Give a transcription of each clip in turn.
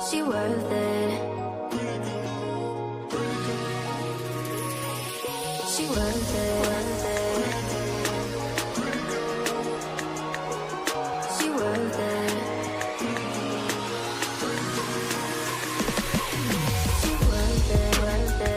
She worth it. She worth it. She worth it. She worth it, worth it.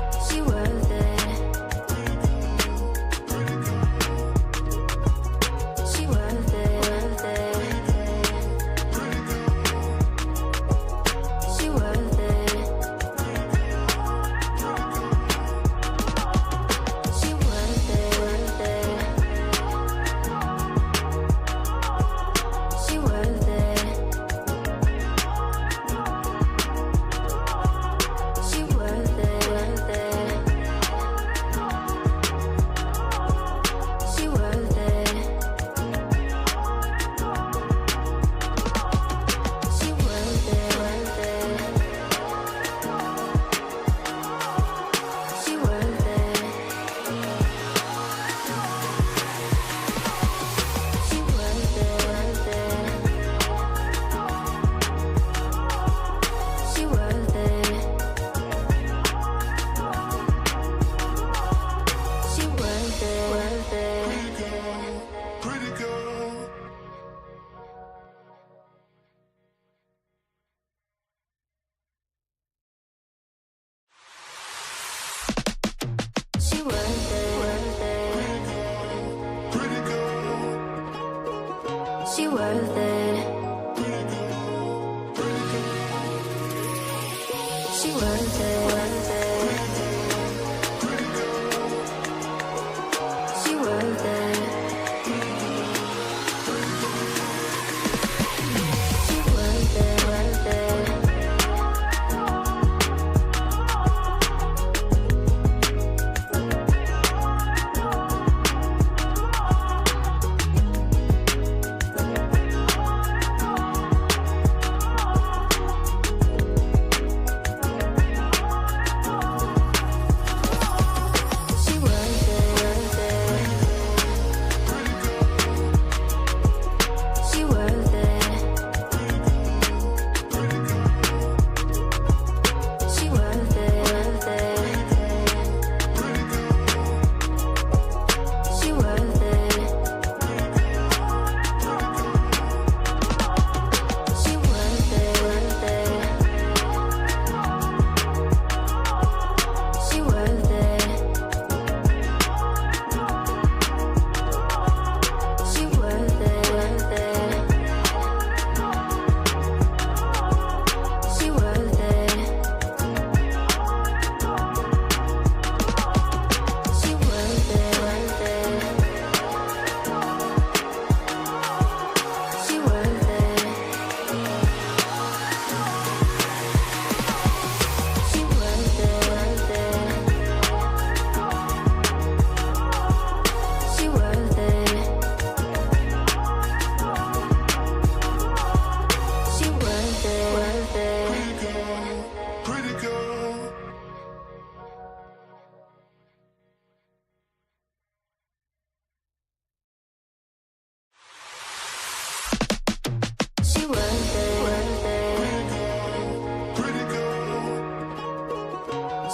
She worth it. She worth it, worth it. She worth it. She worth it, worth it.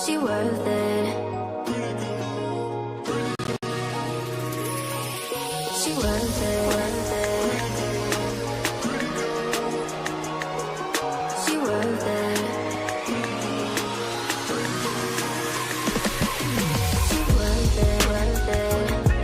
She worth it. She worth it, worth it. She worth it. She worth it, worth it.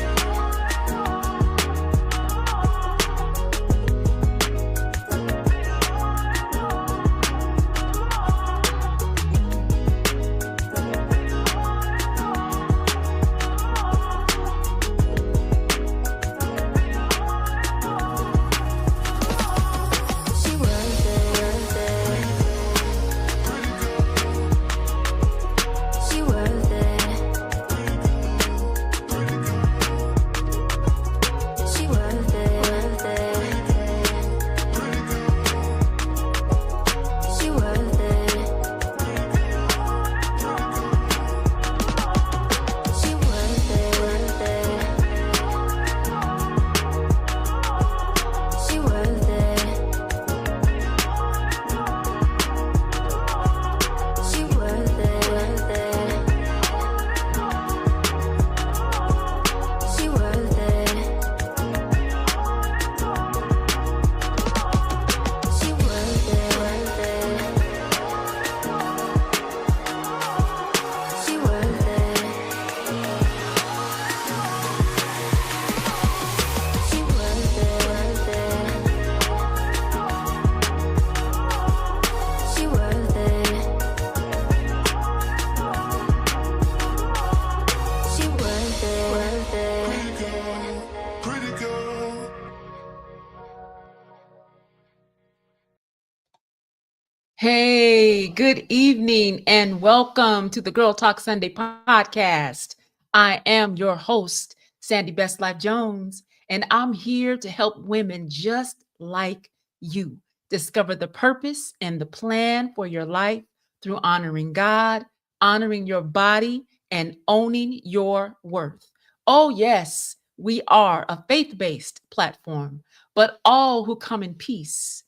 Hey, good evening and welcome to the Girl Talk Sunday podcast. I am your host, Sandy Best Life Jones, and I'm here to help women just like you discover the purpose and the plan for your life through honoring God, honoring your body, and owning your worth. Oh, yes, we are a faith based platform, but all who come in peace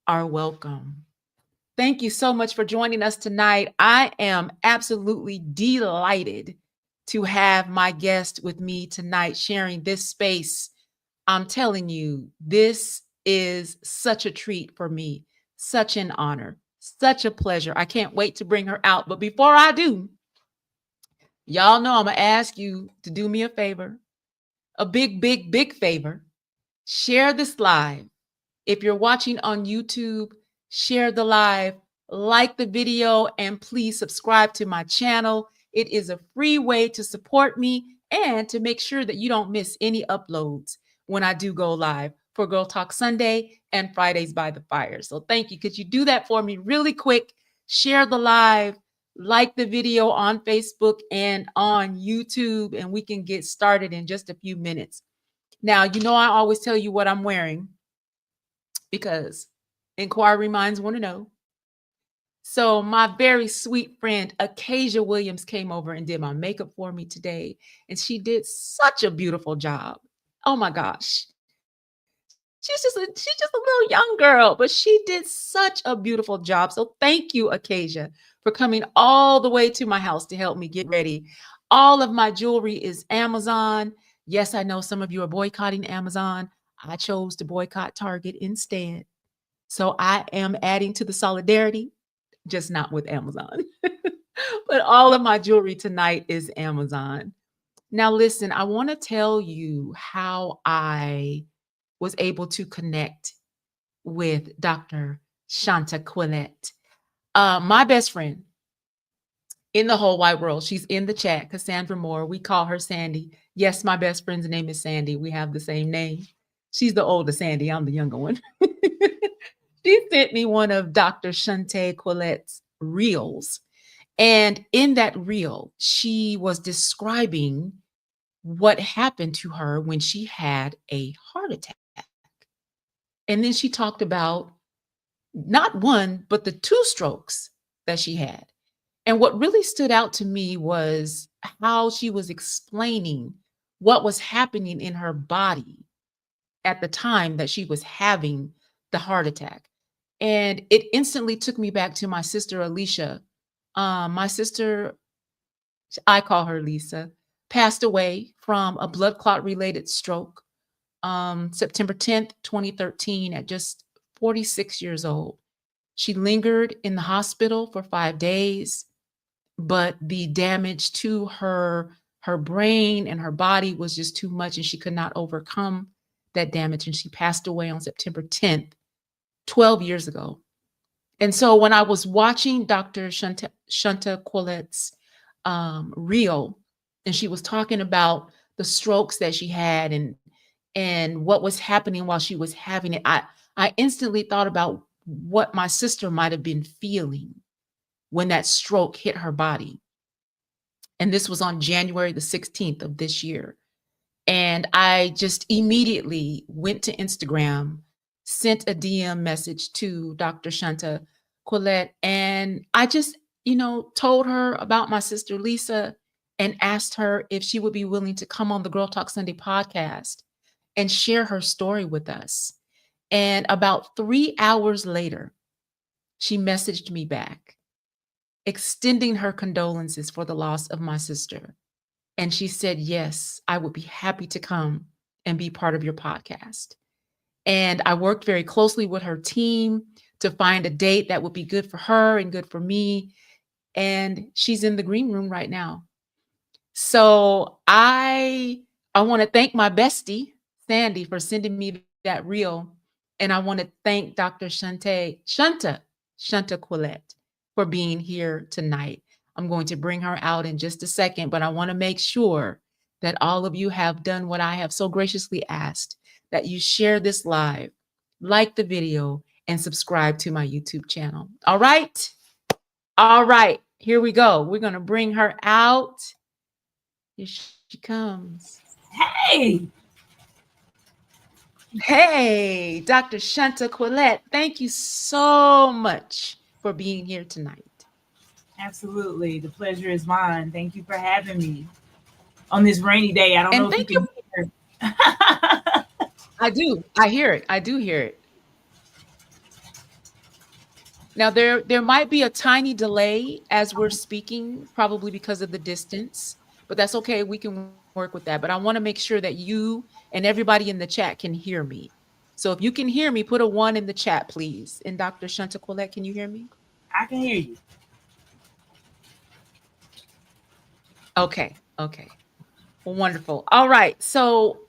are welcome. Thank you so much for joining us tonight. I am absolutely delighted to have my guest with me tonight sharing this space. I'm telling you, this is such a treat for me, such an honor, such a pleasure. I can't wait to bring her out. But before I do, y'all know I'm going to ask you to do me a favor, a big, big, big favor. Share this live. If you're watching on YouTube, share the live, like the video, and please subscribe to my channel. It is a free way to support me and to make sure that you don't miss any uploads when I do go live for Girl Talk Sunday and Fridays by the Fire. So thank you. Could you do that for me really quick? Share the live, like the video on Facebook and on YouTube, and we can get started in just a few minutes. Now, I always tell you what I'm wearing because inquiry minds want to know. So my very sweet friend Acacia Williams came over and did my makeup for me today, and she did such a beautiful job. Oh my gosh. She's just a little young girl, but she did such a beautiful job. So thank you, Acacia, for coming all the way to my house to help me get ready. All of my jewelry is Amazon. Yes, I know some of you are boycotting Amazon. I chose to boycott Target instead. So I am adding to the solidarity, just not with Amazon. But all of my jewelry tonight is Amazon. Now, listen, I want to tell you how I was able to connect with Dr. ShantaQuilette. My best friend in the whole wide world. She's in the chat, Cassandra Moore. We call her Sandi. Yes, my best friend's name is Sandi. We have the same name. She's the older Sandi. I'm the younger one. She sent me one of Dr. ShantaQuilette's reels. And in that reel, she was describing what happened to her when she had a heart attack. And then she talked about not one, but the two strokes that she had. And what really stood out to me was how she was explaining what was happening in her body at the time that she was having the heart attack. And it instantly took me back to my sister, Alicia. My sister, I call her Lisa, passed away from a blood clot related stroke September 10th, 2013, at just 46 years old. She lingered in the hospital for 5 days, but the damage to her brain and her body was just too much, and she could not overcome that damage. And she passed away on September 10th, 12 years ago. And so when I was watching Dr. Chantaquillette's reel, and she was talking about the strokes that she had and what was happening while she was having it, I instantly thought about what my sister might have been feeling when that stroke hit her body. And this was on January the 16th of this year. And I just immediately went to Instagram, sent a DM message to Dr. ShantaQuilette, and I just, told her about my sister Lisa and asked her if she would be willing to come on the Girl Talk Sunday podcast and share her story with us. And about 3 hours later, she messaged me back, extending her condolences for the loss of my sister. And she said, yes, I would be happy to come and be part of your podcast. And I worked very closely with her team to find a date that would be good for her and good for me. And she's in the green room right now. So I want to thank my bestie, Sandi, for sending me that reel. And I want to thank Dr. ShantaQuilette for being here tonight. I'm going to bring her out in just a second, but I want to make sure that all of you have done what I have so graciously asked, that you share this live, like the video, and subscribe to my YouTube channel. All right. All right. Here we go. We're going to bring her out. Here she comes. Hey, Hey, Dr. ShantaQuilette, thank you so much for being here tonight. absolutely. The pleasure is mine. Thank you for having me on this rainy day. I don't And know if you thank you. can hear. I do. I hear it. I do hear it. Now there might be a tiny delay as we're speaking, probably because of the distance, but that's okay. We can work with that. But I want to make sure that you and everybody in the chat can hear me. So if you can hear me, put a 1 in the chat, please. And Dr. ShantaQuilette, can you hear me? I can hear you. Okay. Okay. Well, wonderful. All right. So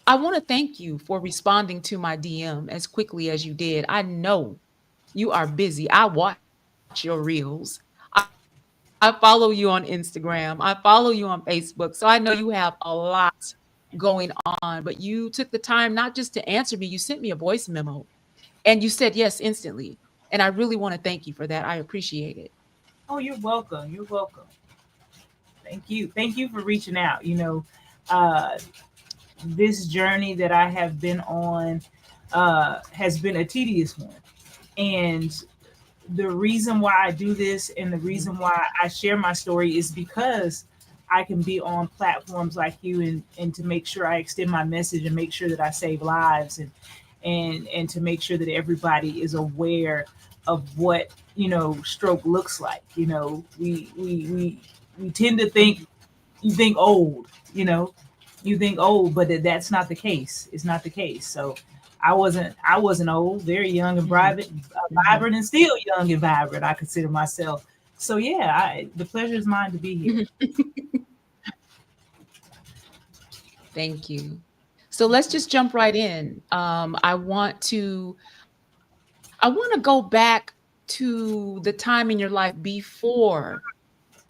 I want to thank you for responding to my DM as quickly as you did. I know you are busy. I watch your reels. I follow you on Instagram. I follow you on Facebook. So I know you have a lot going on, but you took the time not just to answer me, you sent me a voice memo and you said yes instantly. And I really want to thank you for that. I appreciate it. Oh, you're welcome. You're welcome. Thank you. Thank you for reaching out. Uh, this journey that I have been on has been a tedious one. And the reason why I do this and the Mhm. reason why I share my story is because I can be on platforms like you and to make sure I extend my message and make sure that I save lives and to make sure that everybody is aware of what stroke looks like. We tend to think you think old, you think old, but that's not the case. It's not the case. So I wasn't old, very young and Mhm. Mhm. vibrant, and still young and vibrant. I consider myself. So yeah, the pleasure is mine to be here. Thank you. So let's just jump right in. I want to go back to the time in your life before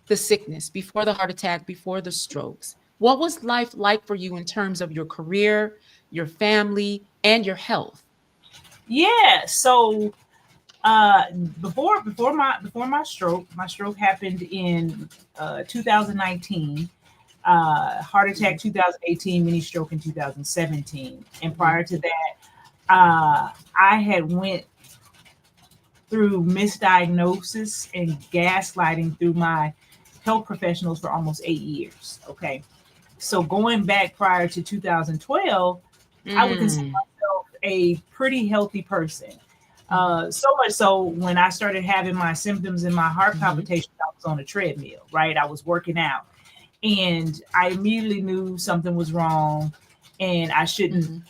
the sickness, before the heart attack, before the strokes. What was life like for you in terms of your career, your family, and your health? Yeah. So uh, before my stroke happened in 2019. Heart attack Mhm. 2018, mini stroke in 2017, and Mhm. prior to that, I had went through misdiagnosis and gaslighting through my health professionals for almost 8 years. Okay. So going back prior to 2012, I would consider Mm. myself a pretty healthy person. Mhm. So much so when I started having my symptoms in my heart Mhm. palpitations, I was on a treadmill, right? I was working out and I immediately knew something was wrong and I shouldn't Mhm.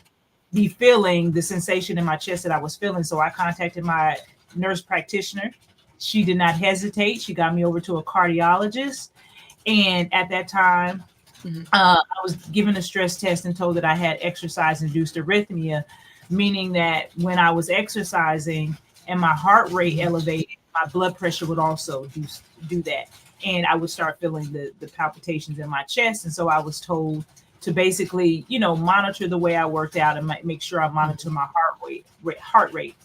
be feeling the sensation in my chest that I was feeling. So I contacted my nurse practitioner. She did not hesitate. She got me over to a cardiologist. And at that time, Mhm. I was given a stress test and told that I had exercise induced arrhythmia, meaning that when I was exercising and my heart rate Mhm. elevated, my blood pressure would also do that. And I would start feeling the palpitations in my chest. And so I was told to basically, monitor the way I worked out and make sure I monitor Mhm. my heart rate,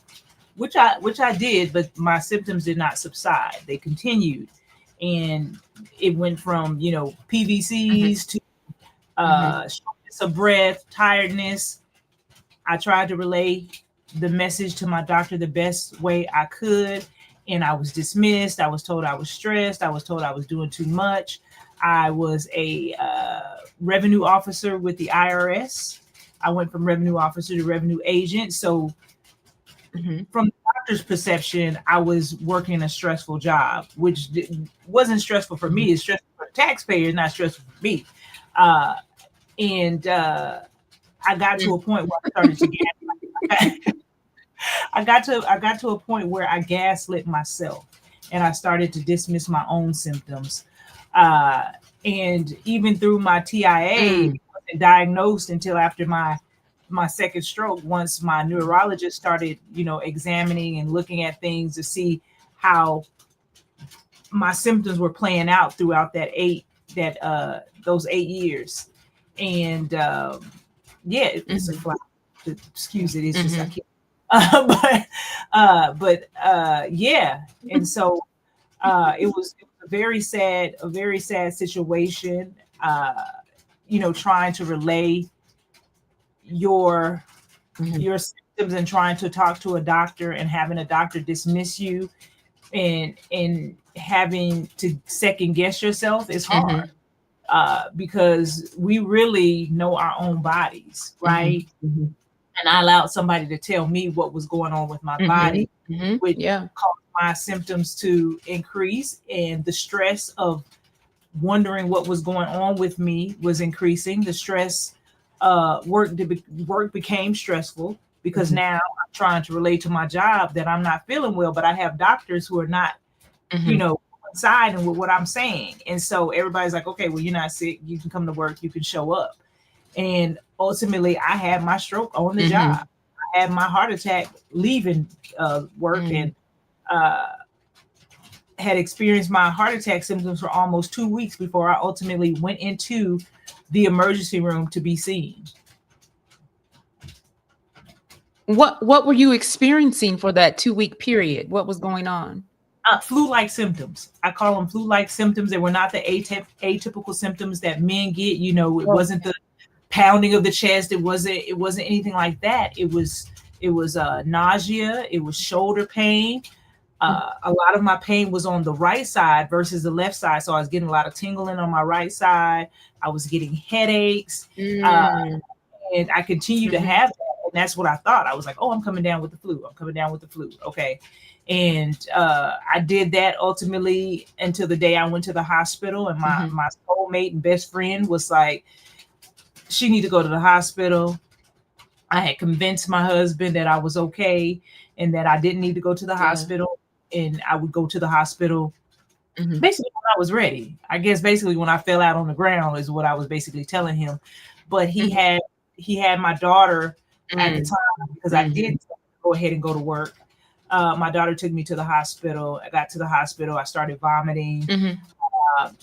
which I did, but my symptoms did not subside. They continued. And it went from, Mhm. PVCs to Mhm. shortness of breath, tiredness. I tried to relay the message to my doctor the best way I could, and I was dismissed. I was told I was stressed. I was told I was doing too much. I was a revenue officer with the IRS. I went from revenue officer to revenue agent. So, Mhm. from the doctor's perception, I was working a stressful job, which wasn't stressful for me. Mhm. It's stressful for the taxpayers, not stressful for me. Uh, and I got to a point where I started to gas. I got to a point where I gaslit myself, and I started to dismiss my own symptoms. Uh, and even through my TIA, Mm. it wasn't diagnosed until after my second stroke. Once my Mhm. neurologist started, examining and looking at things to see how my symptoms were playing out throughout those 8 years. And yeah, it's a Mhm. fly. Excuse it. It's just I Mhm. can't. Yeah. And so it was a very sad situation. Trying to relay your Mhm. your symptoms and trying to talk to a doctor and having a doctor dismiss you and having to second guess yourself is hard, Mhm. because we really know our own bodies, Mhm. right? Mhm. And I allowed somebody to tell me what was going on with my Mhm. body, Mhm. which Yeah. caused my symptoms to increase, and the stress of wondering what was going on with me was increasing. The stress, work became stressful because Mhm. now I'm trying to relate to my job that I'm not feeling well, but I have doctors who are not, Mhm. coinciding with what I'm saying. And so everybody's like, okay, well, you're not sick. You can come to work. You can show up. And ultimately, I had my stroke on the Mhm. job. I had my heart attack leaving work, Mm. and uh, had experienced my heart attack symptoms for almost 2 weeks before I ultimately went into the emergency room to be seen. What were you experiencing for that 2-week period? What was going on? Flu-like symptoms. I call them flu-like symptoms. They were not the atypical symptoms that men get. It Oh. wasn't the pounding of the chest. It wasn't anything like that. It was nausea. It was shoulder pain. A lot of my pain was on the right side versus the left side. So I was getting a lot of tingling on my right side. I was getting headaches. Uh, Mm. and I continue to Mhm. have that. And that's what I thought. I was like, oh, I'm coming down with the flu. I'm coming down with the flu. Okay. And I did that ultimately until the day I went to the hospital. And my, Mhm. my soulmate and best friend was like, she need to go to the hospital. I had convinced my husband that I was okay and that I didn't need to go to the Yeah. hospital. And I would go to the hospital Mhm. basically when I was ready. I guess basically when I fell out on the ground is what I was basically telling him. But he Mhm. had my daughter at the Mm. time because I did Mhm. go ahead and go to work. My daughter took me to the hospital. I got to the hospital. I started vomiting. Mhm.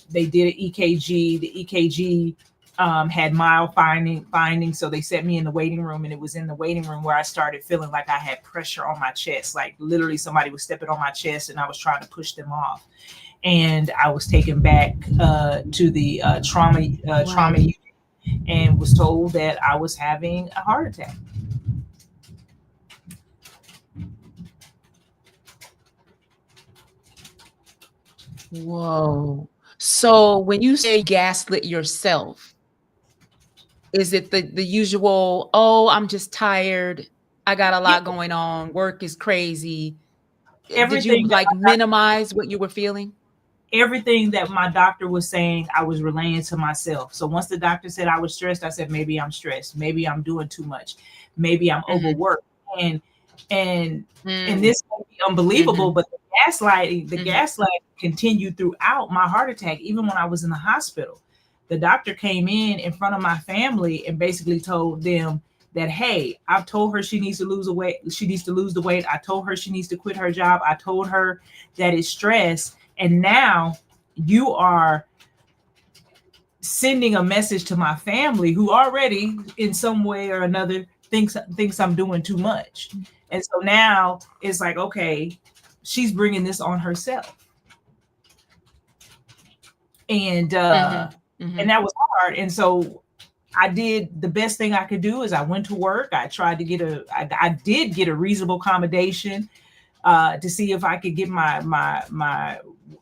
They did an EKG. The EKG had mild findings, so they set me in the waiting room, and it was in the waiting room where I started feeling like I had pressure on my chest, like literally somebody was stepping on my chest, and I was trying to push them off. And I was taken back to the trauma Wow. unit and was told that I was having a heart attack. Whoa. So when you say gaslit yourself, is it the usual, "Oh, I'm just tired. I got a Yeah, lot going on. Work is crazy." Did you, everything that like, minimize what you were feeling? everything that my doctor was saying, I was relaying to myself. So once the doctor said I was stressed, I said maybe I'm stressed, maybe I'm doing too much, maybe I'm Mhm. overworked, and and and Mm. this may be unbelievable, Mhm. but the Mhm. gaslighting continued throughout my heart attack, even when I was in the hospital. The doctor came in front of my family and basically told them that, hey, I've told her she needs to lose the weight. She needs to lose the weight. I told her she needs to quit her job. I told her that it's stress. And now you are sending a message to my family who already in some way or another thinks I'm doing too much. And so now it's like, okay, she's bringing this on herself. And Mhm. Mhm. that was hard. And so I did the best thing I could do is I went to work. I tried to I did get a reasonable accommodation to see if I could get my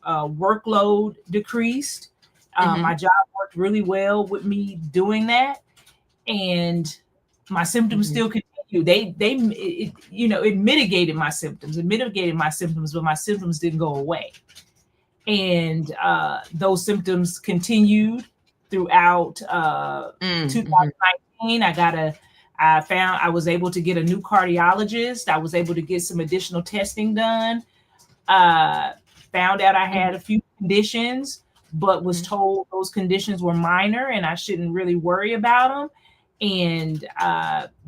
workload decreased. My Mhm. job worked really well with me doing that, and my symptoms Mhm. still continue. It mitigated my symptoms. It mitigated my symptoms, but my symptoms didn't go away, and those symptoms continued throughout Mm. Mhm. 2019. I was able to get a new cardiologist. I was able to get some additional testing done. Uh, Found out I Mhm. had a few conditions, but was Mhm. told those conditions were minor and I shouldn't really worry about them. And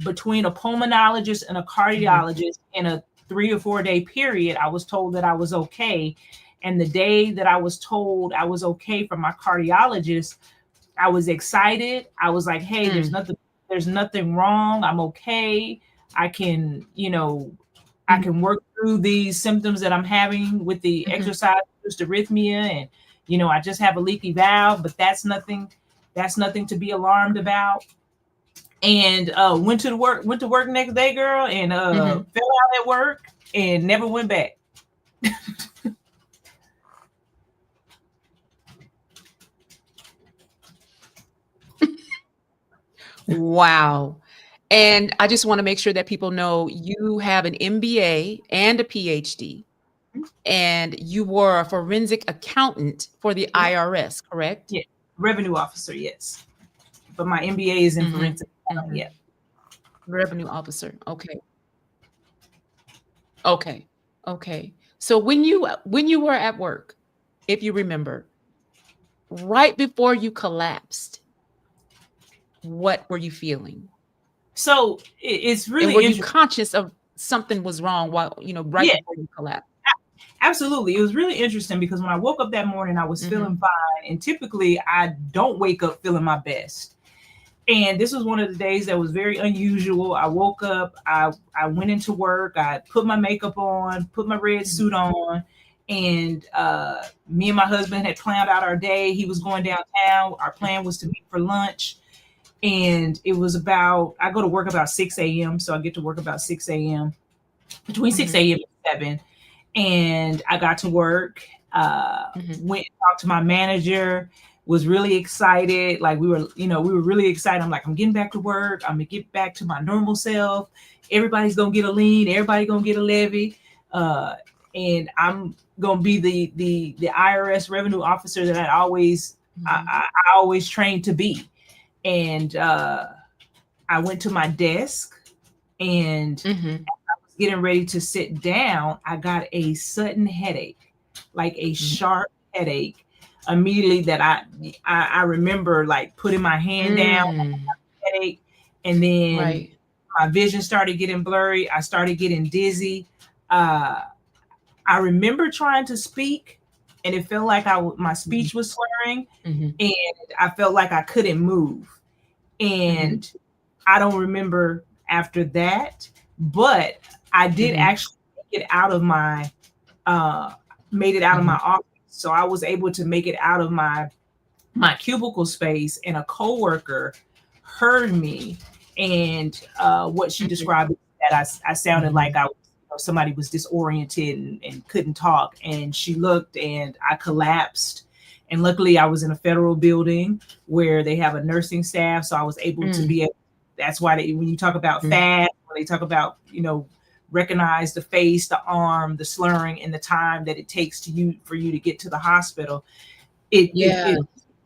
between a pulmonologist and a Mhm. cardiologist in a 3 or 4 day period, I was told that I was okay. And the day that I was told I was okay from my cardiologist, I was excited. I was like, "Hey, Mm. there's nothing wrong. I'm okay." I can, I can work through these symptoms that I'm having with the exercise induced arrhythmia, and I just have a leaky valve, but that's nothing to be alarmed about. And went to work next day, girl, and fell out at work and never went back. Wow. And I just want to make sure that people know you have an MBA and a PhD, and you were a forensic accountant for the IRS, correct? Yeah, revenue officer, yes. But my MBA is in forensic. Yeah. Revenue officer. Okay. Okay. Okay. So when you were at work, if you remember, right before you collapsed, what were you feeling? So it's And really were you interesting. conscious of something was wrong while, right Yeah. before you collapsed? Absolutely. It was really interesting because when I woke up that morning, I was feeling fine. And typically I don't wake up feeling my best. And this was one of the days that was very unusual. I woke up, I went into work, I put my makeup on, put my red suit on, and me and my husband had planned out our day. He was going downtown. Our plan was to meet for lunch. And it was I go to work about 6 a.m. So I get to work about 6 a.m. between 6 a.m. and 7. And I got to work, went and talked to my manager, was really excited. Like we were really excited. I'm like, I'm getting back to work. I'm gonna get back to my normal self. Everybody's gonna get a lien. Everybody gonna get a levy. And I'm gonna be the IRS revenue officer that I always trained to be. And I went to my desk, and getting ready to sit down, I got a sudden headache, like a sharp headache immediately, that I remember like putting my hand down, headache, and then my vision started getting blurry. I started getting dizzy. I remember trying to speak, and it felt like my speech was slurring, and I felt like I couldn't move. And I don't remember after that, but I did actually make it out of my made it out of my office. So I was able to make it out of my cubicle space, and a coworker heard me, and what she described that I sounded like somebody was disoriented and couldn't talk, and she looked, and I collapsed. And luckily I was in a federal building where they have a nursing staff, so I was able to be able. That's why when you talk about fast, when they talk about recognize the face, the arm, the slurring, and the time that it takes for you to get to the hospital. It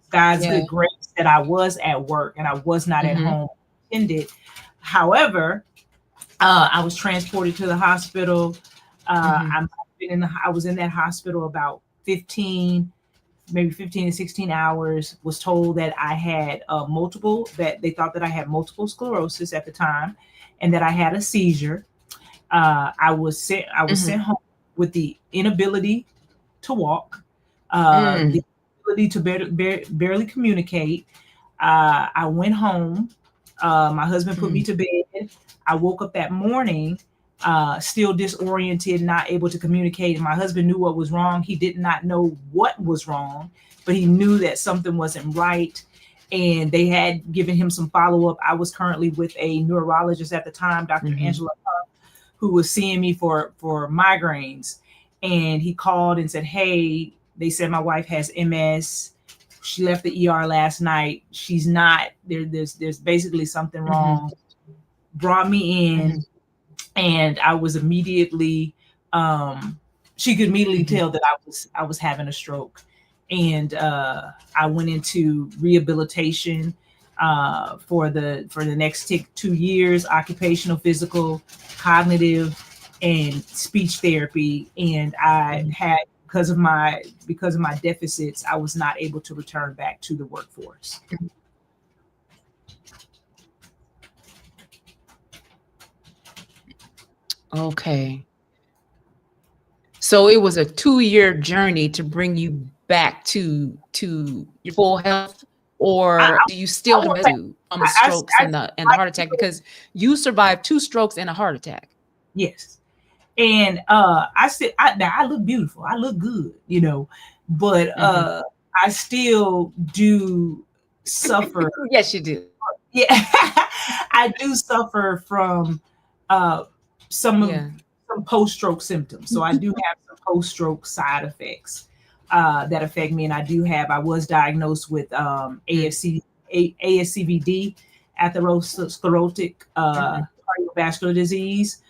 God's good grace that I was at work and I was not at home attended. However, I was transported to the hospital. I was in that hospital about 15 to 16 hours. Was told that I had that they thought that I had multiple sclerosis at the time, and that I had a seizure. I was sent home with the inability to walk, the inability to barely communicate. I went home. My husband put me to bed. I woke up that morning, still disoriented, not able to communicate. And my husband knew what was wrong. He did not know what was wrong, but he knew that something wasn't right. And they had given him some follow-up. I was currently with a neurologist at the time, Dr. Angela, who was seeing me for migraines. And he called and said, hey, they said my wife has MS. She left the ER last night. She's not there. There's basically something wrong. Brought me in, and I was immediately, she could immediately tell that I was having a stroke. And I went into rehabilitation for the next 2 years, occupational, physical, cognitive, and speech therapy. And I had, because of my deficits, I was not able to return back to the workforce. Okay. So it was a 2-year journey to bring you back to your full health, or do you still I, have the strokes and the heart attack, because you survived 2 strokes and a heart attack? yes. And I said, now I look beautiful. I look good, but I still do suffer. Yes, you do. Yeah, I do suffer from some post-stroke symptoms. So I do have some post-stroke side effects that affect me, and I was diagnosed with ASCVD, atherosclerotic cardiovascular disease,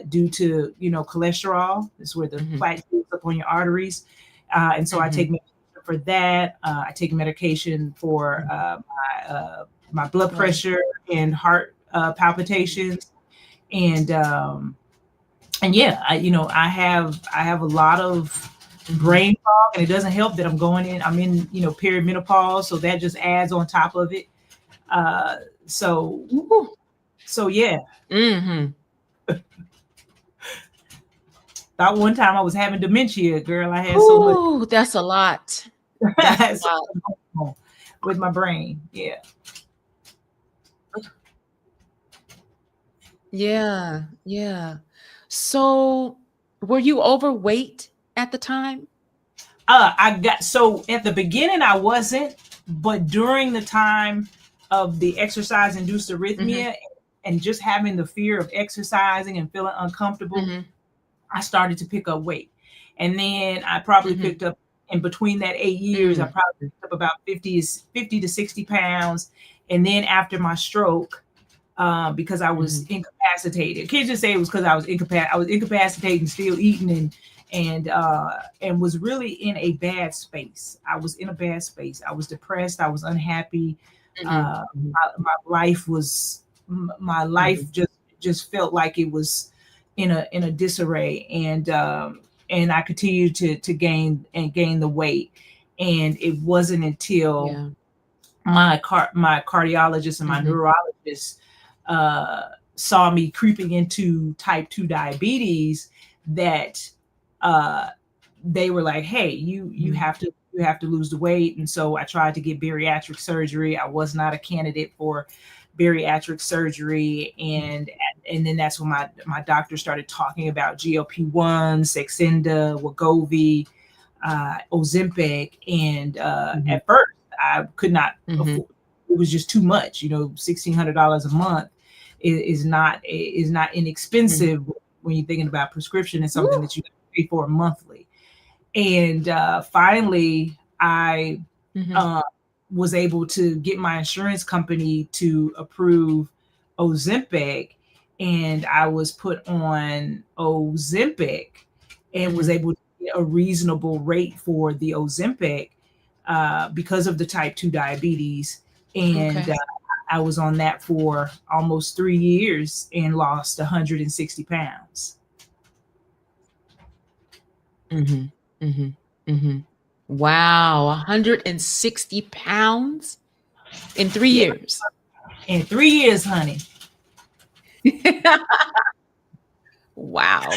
due to cholesterol. This is where the plaque builds up on your arteries, and so I take medication for that. I take medication for my blood pressure and heart palpitations, and yeah, I have a lot of brain fog, and it doesn't help that I'm in perimenopause, so that just adds on top of it. So yeah. Thought one time I was having dementia, girl. I had so much. That's a lot. That's a lot. With my brain. Yeah. Yeah. So were you overweight at the time? So at the beginning I wasn't, but during the time of the exercise induced arrhythmia and just having the fear of exercising and feeling uncomfortable, I started to pick up weight. And then I probably picked up, in between that 8 years, I probably picked up about 50 to 60 pounds. And then after my stroke, because I was incapacitated, can't just say it was because I was incapacitated and still eating and was really in a bad space. I was in a bad space. I was depressed. I was unhappy. My life just felt like it was in a disarray, and I continued to gain the weight. And it wasn't until my cardiologist and my neurologist saw me creeping into type 2 diabetes that they were like, hey, you have to lose the weight. And so I tried to get bariatric surgery. I was not a candidate for bariatric surgery, and then that's when my doctor started talking about GLP-1, Saxenda, Wegovy, Ozempic, and at first I could not afford. It was just too much. $1,600 a month is not inexpensive when you're thinking about prescription and something that you pay for monthly. And finally, I was able to get my insurance company to approve Ozempic, and I was put on Ozempic and was able to get a reasonable rate for the Ozempic because of the type 2 diabetes. And I was on that for almost 3 years and lost 160 pounds. Wow, 160 pounds in 3 years. In 3 years, honey. Wow.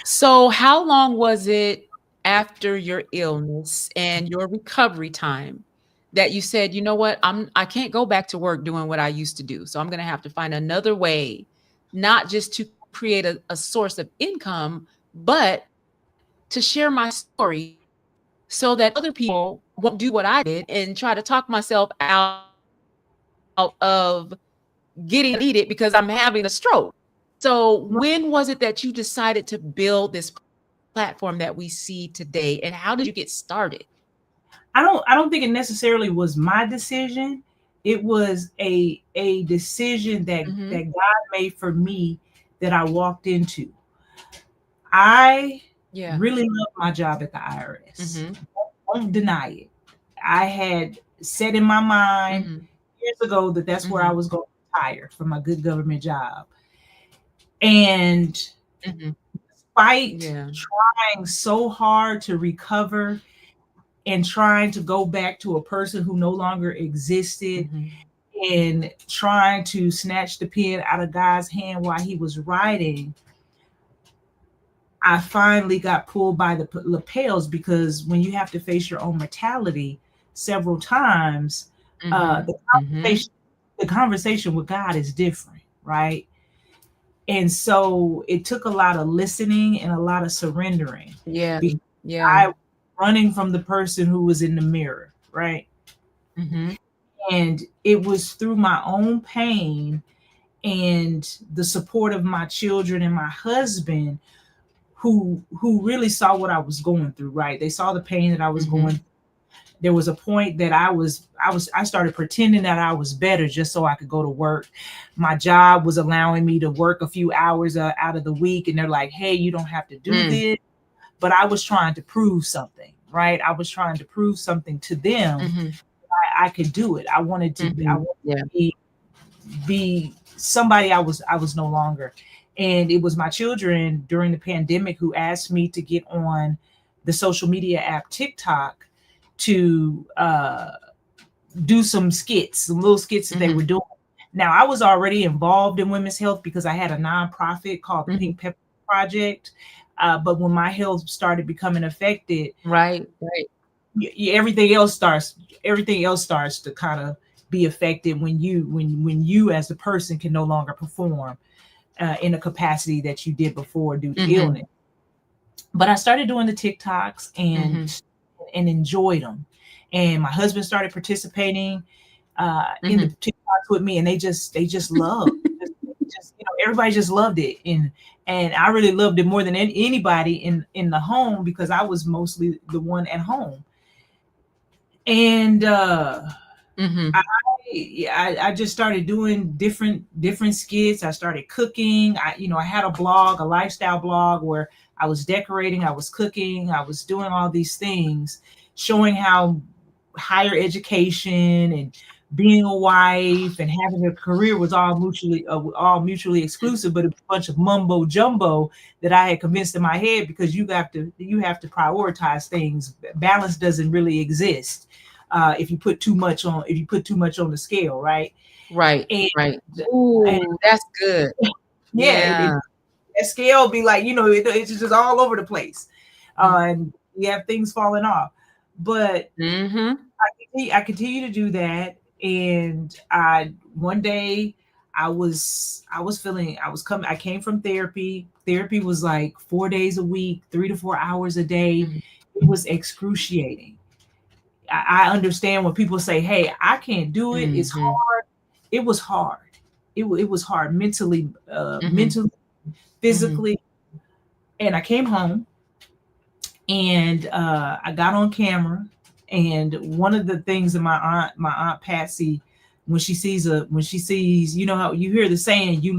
So how long was it after your illness and your recovery time that you said, you know what, I can't go back to work doing what I used to do, so I'm going to have to find another way, not just to create a source of income, but to share my story so that other people won't do what I did and try to talk myself out of getting needed because I'm having a stroke. So when was it that you decided to build this platform that we see today, and how did you get started? I don't think it necessarily was my decision. It was a decision that God made for me that I walked into. I really loved my job at the IRS. Don't deny it. I had set in my mind years ago that that's where I was going to retire from my good government job. And despite trying so hard to recover and trying to go back to a person who no longer existed, and trying to snatch the pen out of God's hand while he was writing, I finally got pulled by the lapels, because when you have to face your own mortality, several times, Mhm. the Mhm. conversation with God is different, right? And so it took a lot of listening and a lot of surrendering, Yeah. because Yeah. I was running from the person who was in the mirror, right? Mhm. And it was through my own pain and the support of my children and my husband who really saw what I was going through, right? They saw the pain that I was Mhm. going. There was a point that I started pretending that I was better just so I could go to work. My job was allowing me to work a few hours out of the week, and they're like, "Hey, you don't have to do Mm. this." But I was trying to prove something, right? I was trying to prove something to them. Mhm. I could do it. I Mhm. wanted Yeah. to be somebody I was no longer. And it was my children during the pandemic who asked me to get on the social media app TikTok to do some skits, some little skits that they were Mhm. doing. Now I was already involved in women's health because I had a nonprofit called the Mhm. Pink Pepper Project. But when my health started becoming affected, Right. Right. everything else starts to kind of be affected when you as a person can no longer perform in a capacity that you did before due to Mhm. illness. But I started doing the TikToks Mhm. and enjoyed them. And my husband started participating in the Mhm. TikToks with me, and they just loved. Everybody just loved it, and I really loved it more than anybody in the home because I was mostly the one at home. And I, Mhm. I just started doing different skits. I started cooking. I had a blog, a lifestyle blog where I was decorating, I was cooking, I was doing all these things, showing how higher education and being a wife and having a career was all mutually exclusive, but it was a bunch of mumbo jumbo that I had convinced in my head because you have to prioritize things. Balance doesn't really exist if you put too much on the scale, right? Right. And, Right. and Ooh, that's good. yeah, Yeah. that scale be like, it's just all over the place, Mhm. and you have things falling off. But Mhm. I continue to do that, and I one day I was feeling I was coming. I came from therapy. Therapy was like 4 days a week, 3 to 4 hours a day. Mhm. It was excruciating. I understand when people say, "Hey, I can't do it. It's Mhm. hard." It was hard. It was hard mentally, Mhm. Mhm. physically. And I came home and I got on camera. And one of the things that my aunt Patsy, when she sees, how you hear the saying, you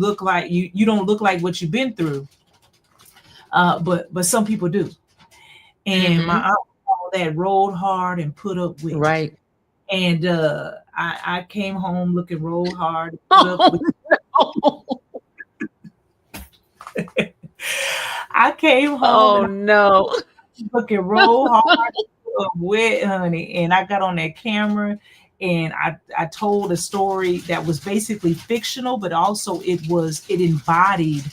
don't look like what you've been through, but some people do. And my Mhm. aunt all that rolled hard and put up with. Right. And I came home looking rolled hard, put up Oh, with. no. I came home Oh, and no. looking roll hard wet, honey. And I got on that camera and I told a story that was basically fictional, but also it embodied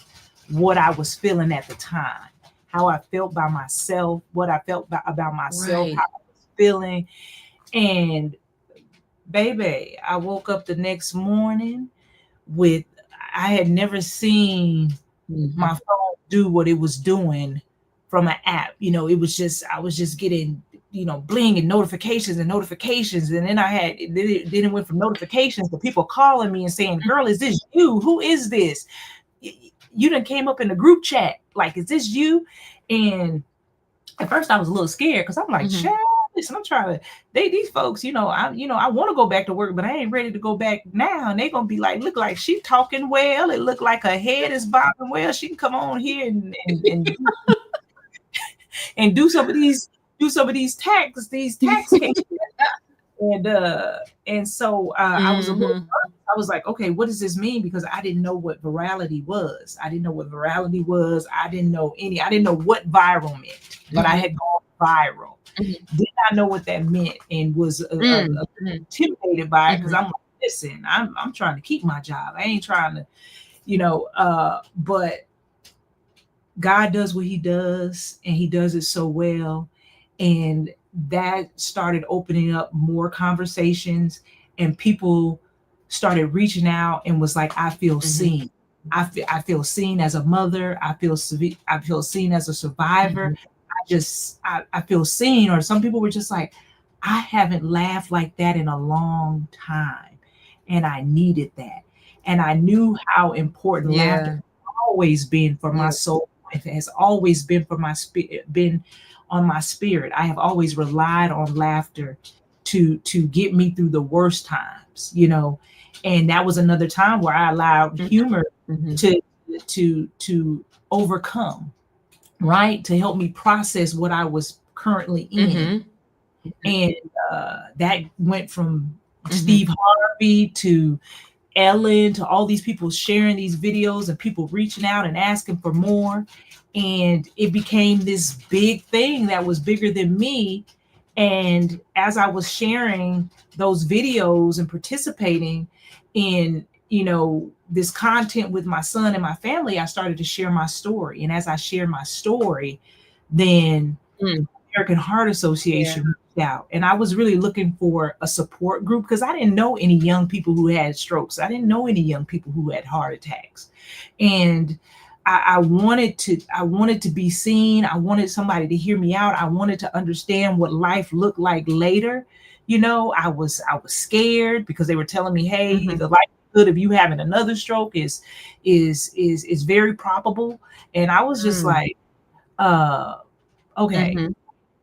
what I was feeling at the time, how I felt by myself, what I felt about myself, how Right. I was feeling. And baby, I woke up the next morning with I had never seen my Mhm. phone do what it was doing from an app. It was just I was just getting bling and notifications and notifications, and then it went from notifications to people calling me and saying, "Girl, is this you? Who is this? You done came up in the group chat. Like, is this you?" And at first I was a little scared because I'm like, Mhm. "Child, listen, I'm trying to these folks, I want to go back to work, but I ain't ready to go back now." And they're gonna be like, "Look like she talking well. It look like her head is bobbing well. She can come on here and do some of these tax cases." And so I was a little Mhm. nervous. I was like, okay, what does this mean? Because I didn't know what virality was. I didn't know what virality was. I didn't know what viral meant, but I Mhm. had gone viral. Mhm. Did not know what that meant and was Mm. Mhm. intimidated by it because Mhm. I'm like, listen, I'm trying to keep my job. I ain't trying to, but God does what he does and he does it so well. And that started opening up more conversations, and people started reaching out and was like, I feel seen. I feel seen as a mother. I feel seen as a survivor. I feel seen. Or some people were just like, I haven't laughed like that in a long time, and I needed that. And I knew how important laughter Yeah. has always been for my Yeah. soul. It has always been for my spirit, been on my spirit. I have always relied on laughter to get me through the worst times, you know. And that was another time where I allowed humor Mhm. to to overcome, right? To help me process what I was currently in. Mhm. And that went from Steve Mhm. Harvey to Ellen to all these people sharing these videos and people reaching out and asking for more. And it became this big thing that was bigger than me. And as I was sharing those videos and participating in, you know, this content with my son and my family, I started to share my story. And as I shared my story, then Mm. American Heart Yeah. Association reached out, and I was really looking for a support group because I didn't know any young people who had strokes. I didn't know any young people who had heart attacks, and I wanted to be seen. I wanted somebody to hear me out. I wanted to understand what life looked like later. You know, I was scared because they were telling me, hey, Mhm. the likelihood of you having another stroke is very probable, and I was just Mm. like, okay, Mhm.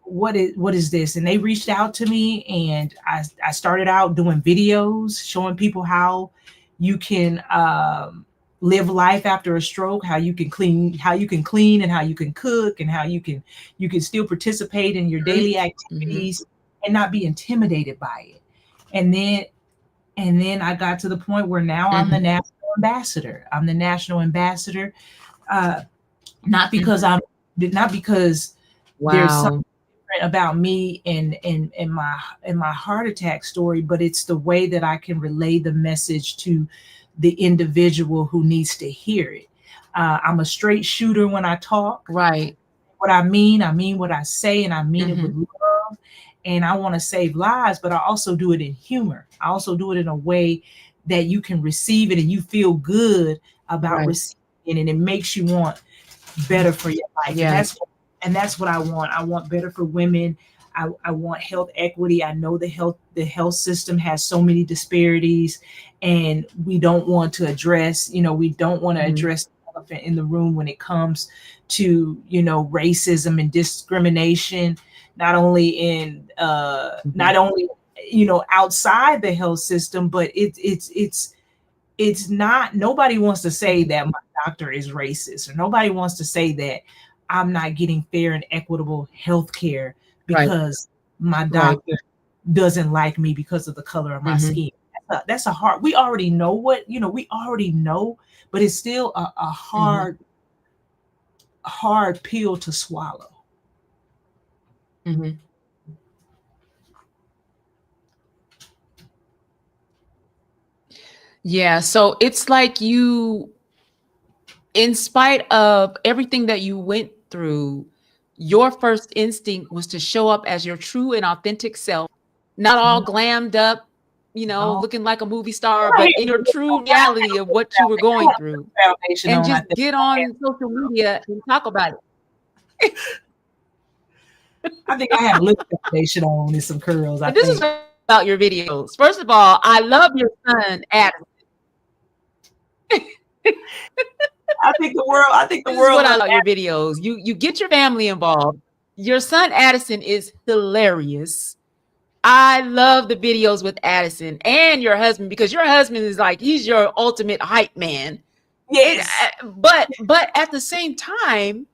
what is this? And they reached out to me, and I started out doing videos showing people how you can live life after a stroke, how you can clean, and how you can cook, and how you can still participate in your daily Mhm. activities and not be intimidated by it. And then I got to the point where now I'm the Mhm. national ambassador. I'm the national ambassador, uh, not because Mhm. I'm not because there's Wow. about me and my heart attack story, but it's the way that I can relay the message to the individual who needs to hear it. I'm a straight shooter when I talk. Right. What I mean what I say, and I mean it with Mhm. love. And I want to save lives, but I also do it in humor. I also do it in a way that you can receive it and you feel good about Right. receiving it, and it makes you want better for your life. Yeah. And that's what I want. I want better for women. I want health equity. I know the health system has so many disparities, and we don't want to address, you know, we don't want to Mhm. address the elephant in the room when it comes to, you know, racism and discrimination, not only in Mhm. not only, you know, outside the health system, but it's not, nobody wants to say Mhm. that my doctor is racist, or nobody wants to say that I'm not getting fair and equitable health care Right. because my Right. doctor doesn't like me because of the color of my Mhm. skin. That's a hard, we already know what, you know, we already know, but it's still a Mhm. hard pill to swallow. Mhm. Yeah, so it's like you, in spite of everything that you went through, your first instinct was to show up as your true and authentic self, not all glammed up, No, looking like a movie star, I but in had your true reality of what you were going through, foundation and on, I just think. get on social media and talk about it. I think I had a little foundation on and some curls, I And this is think. about your videos. First of all, I love your son, Adam. I think the This is world what I loves about your videos. You get your family involved. Your son Addison is hilarious. I love the videos with Addison and your husband, because your husband is like, he's your ultimate hype man. yes. But at the same time,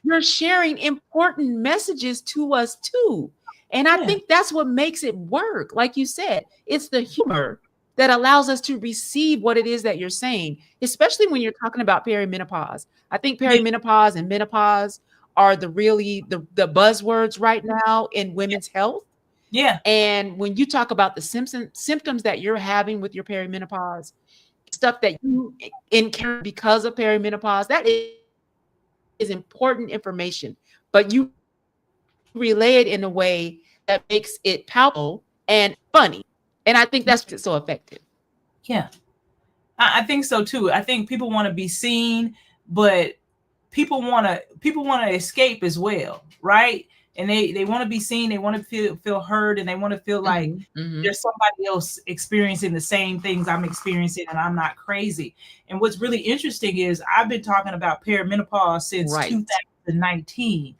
you're sharing important messages to us too. And I Yeah. think that's what makes it work. Like you said, it's the humor that allows us to receive what it is that you're saying, especially when you're talking about perimenopause. I think Yeah. perimenopause and menopause are the buzzwords right now in women's health. Yeah. And when you talk about the symptoms that you're having with your perimenopause, stuff that you encounter because of perimenopause, that is important information. But you relay it in a way that makes it palpable and funny. And I think that's so effective. Yeah, I think so too. I think people want to be seen, but people want to escape as well, right? And they want to be seen, they want to feel heard, and they want to feel like there's somebody else experiencing the same things I'm experiencing, and I'm not crazy. And what's really interesting is I've been talking about perimenopause since 2019,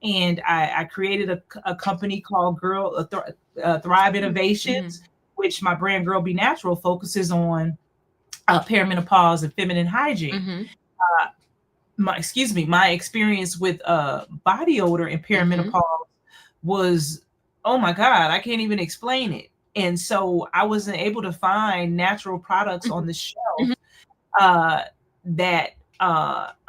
and I created a company called Thrive Innovations, which my brand Girl Be Natural focuses on perimenopause and feminine hygiene. My experience with body odor and perimenopause was, oh my God, I can't even explain it. And so I wasn't able to find natural products on the shelf that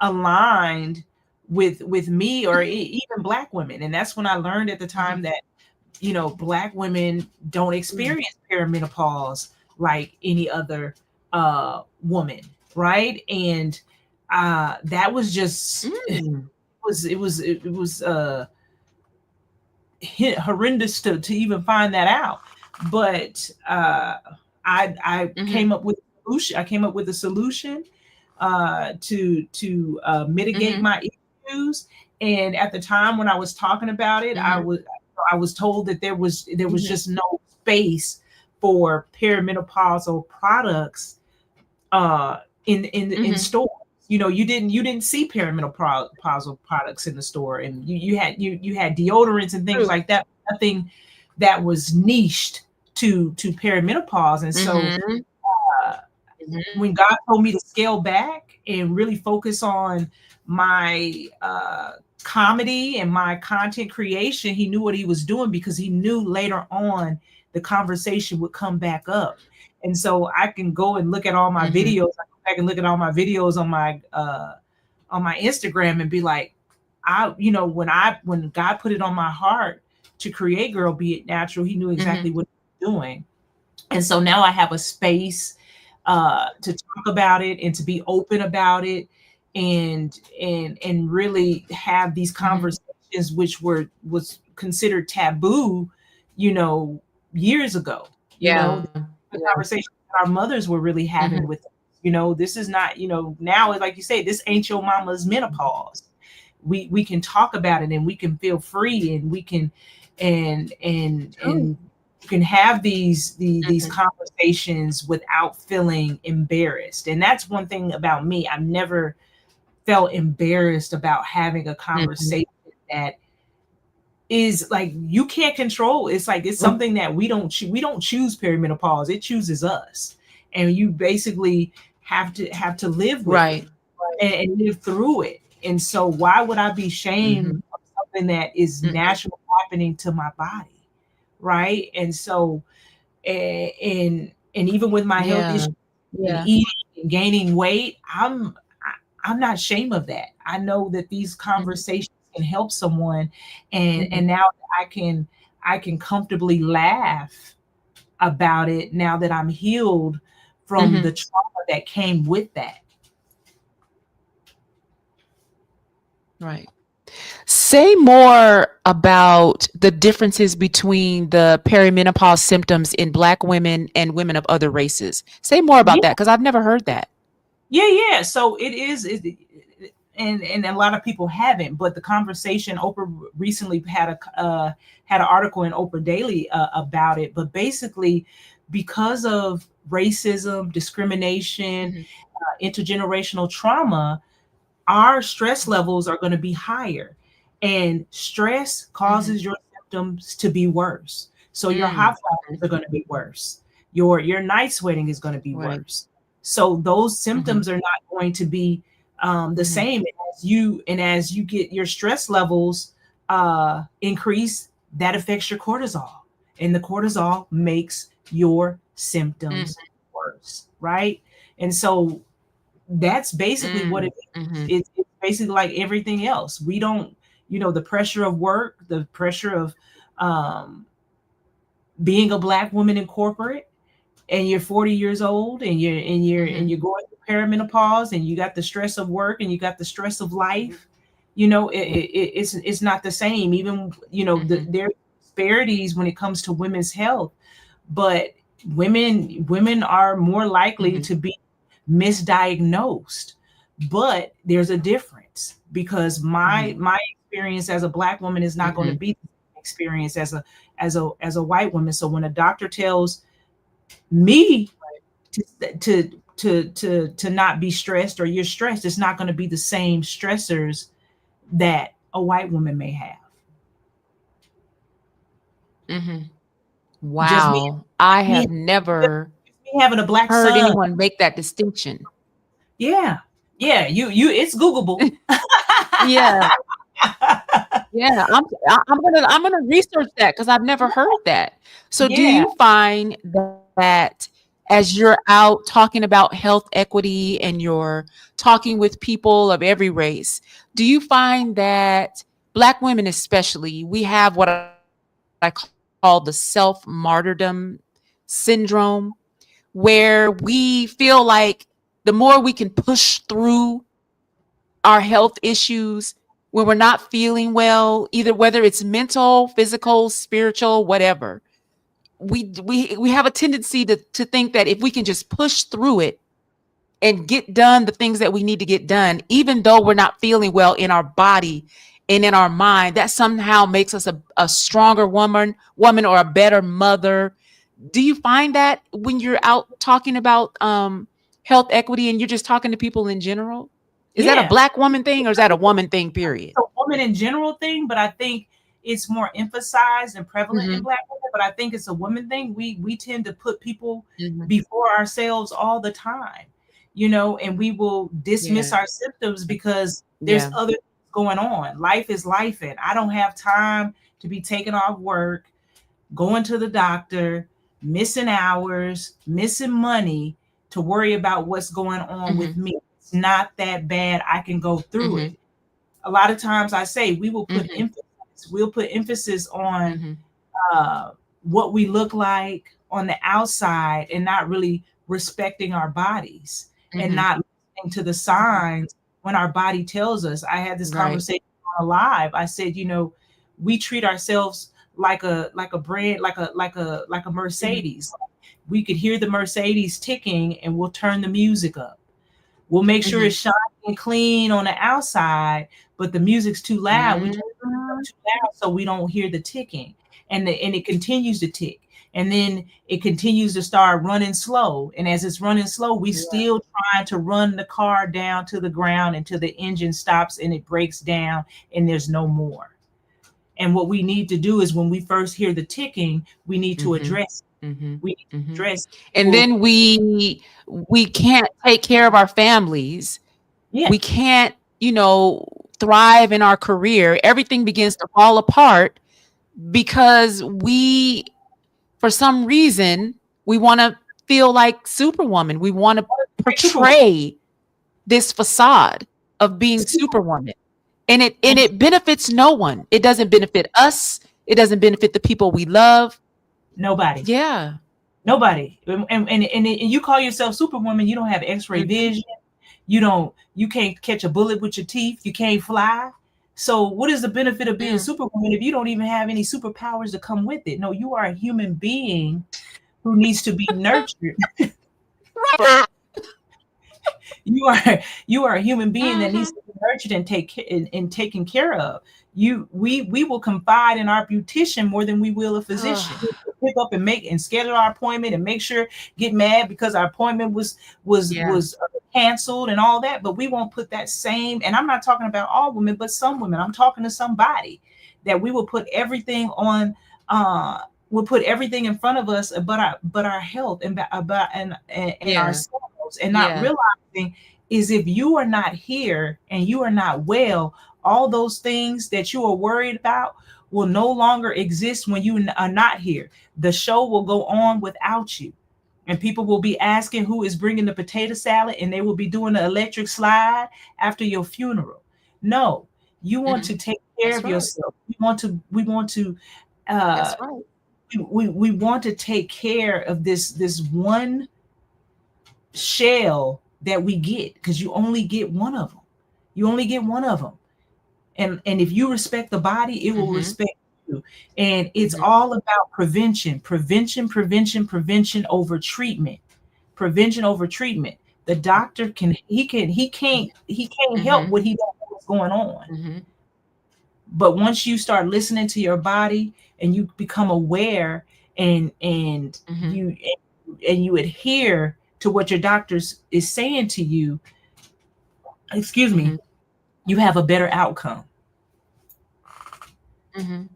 aligned with me or even Black women. And that's when I learned at the time that, you know, Black women don't experience perimenopause like any other woman, right? And that was just it was horrendous to even find that out. But I came up with a solution. I came up with a solution to mitigate my issues. And at the time when I was talking about it, I was told that there was just no space for perimenopausal products in stores. You know, you didn't see perimenopausal products in the store, and you had deodorants and things like that. Nothing that was niched to perimenopause. And so when God told me to scale back and really focus on my comedy and my content creation, he knew what he was doing, because he knew later on the conversation would come back up. And so I can go and look at all my videos. I can look at all my videos on my Instagram and be like, when God put it on my heart to create Girl Be Natural, he knew exactly what he was doing. And so now I have a space to talk about it and to be open about it, and really have these conversations, which was considered taboo, you know, years ago. You know, the conversations that our mothers were really having with us. You know, this is not, you know, now, like you say, this ain't your mama's menopause. We can talk about it, and we can feel free, and we can and you can have these conversations without feeling embarrassed. And that's one thing about me. I've never felt embarrassed about having a conversation that is like, you can't control. It's like, it's something that we don't choose perimenopause. It chooses us. And you basically have to live with it and live through it. And so why would I be ashamed of something that is naturally happening to my body? Right. And so, and even with my health issues and eating and gaining weight, I'm not ashamed of that. I know that these conversations can help someone, and now I can comfortably laugh about it now that I'm healed from the trauma that came with that. Right. Say more about the differences between the perimenopause symptoms in Black women and women of other races. Say more about that, because I've never heard that. Yeah. So it is, and a lot of people haven't. But the conversation, Oprah recently had an article in Oprah Daily about it. But basically, because of racism, discrimination, intergenerational trauma, our stress levels are going to be higher, and stress causes your symptoms to be worse. So your hot flashes are going to be worse. Your night sweating is going to be worse. So those symptoms are not going to be the same as you get your stress levels increase. That affects your cortisol, and the cortisol makes your symptoms worse, right? And so that's basically what it is. It's basically like everything else. We don't, the pressure of work, the pressure of being a Black woman in corporate, and you're 40 years old, and you're going through perimenopause, and you got the stress of work, and you got the stress of life. it's not the same. Even there are disparities when it comes to women's health, but women are more likely to be misdiagnosed. But there's a difference, because my experience as a Black woman is not going to be the same experience as a white woman. So when a doctor tells me to not be stressed, or you're stressed, it's not going to be the same stressors that a white woman may have. Just me, Wow. I me, have never me having a Black heard son. anyone make that distinction. Yeah, you it's Googleable. Yeah. Yeah, I'm gonna research that, because I've never heard that. So do Yeah. you find that as you're out talking about health equity and you're talking with people of every race, do you find that Black women especially, we have what I call the self-martyrdom syndrome, where we feel like the more we can push through our health issues when we're not feeling well, either whether it's mental, physical, spiritual, whatever, we have a tendency to think that if we can just push through it and get done the things that we need to get done, even though we're not feeling well in our body and in our mind, that somehow makes us a stronger woman or a better mother. Do you find that when you're out talking about health equity and you're just talking to people in general? Is that a Yeah. Black woman thing, or is that a woman thing, period? A woman in general thing, but I think it's more emphasized and prevalent in Black women. But I think it's a woman thing. We tend to put people before ourselves all the time, and we will dismiss Yeah. our symptoms because there's Yeah. other things going on. Life is life, and I don't have time to be taking off work, going to the doctor, missing hours, missing money to worry about what's going on with me. It's not that bad. I can go through it. A lot of times I say we'll put emphasis on what we look like on the outside, and not really respecting our bodies, and not listening to the signs when our body tells us. I had this conversation on a live. I said, we treat ourselves like a brand, like a Mercedes. We could hear the Mercedes ticking, and we'll turn the music up. We'll make sure it's shiny and clean on the outside, but the music's too loud. We turn it up too loud so we don't hear the ticking, and it continues to tick, and then it continues to start running slow. And as it's running slow, we still trying to run the car down to the ground until the engine stops and it breaks down, and there's no more. And what we need to do is, when we first hear the ticking, we need to address. We need to address. And then we can't take care of our families. Yeah. We can't, thrive in our career. Everything begins to fall apart because for some reason, we want to feel like Superwoman. We want to portray this facade of being Superwoman. And it benefits no one. It doesn't benefit us. It doesn't benefit the people we love. Nobody. Yeah. Nobody. And you call yourself Superwoman, you don't have X-ray vision. You can't catch a bullet with your teeth. You can't fly. So what is the benefit of being Superwoman if you don't even have any superpowers to come with it? No, you are a human being who needs to be nurtured. You are a human being that needs to be nurtured and taken care of. We will confide in our beautician more than we will a physician. Pick up and schedule our appointment and make sure, get mad because our appointment was canceled and all that. But we won't put that same, and I'm not talking about all women, but some women. I'm talking to somebody that we will put everything on. We'll put everything in front of us, but our health and ourselves, and not realizing is, if you are not here and you are not well, all those things that you are worried about will no longer exist when you are not here. The show will go on without you. And people will be asking who is bringing the potato salad, and they will be doing the electric slide after your funeral. No, you want to take care of yourself. We want to That's right. we want to take care of this one shell that we get, because you only get one of them. You only get one of them. And if you respect the body, it will Mhm. respect you. And it's Mhm. all about prevention, prevention over treatment, prevention over treatment. The doctor he can't help Mhm. what he don't know what's going on. Mhm. But once you start listening to your body and you become aware, and Mhm. you adhere to what your doctor is saying to you, excuse me, Mhm. you have a better outcome, Mhm.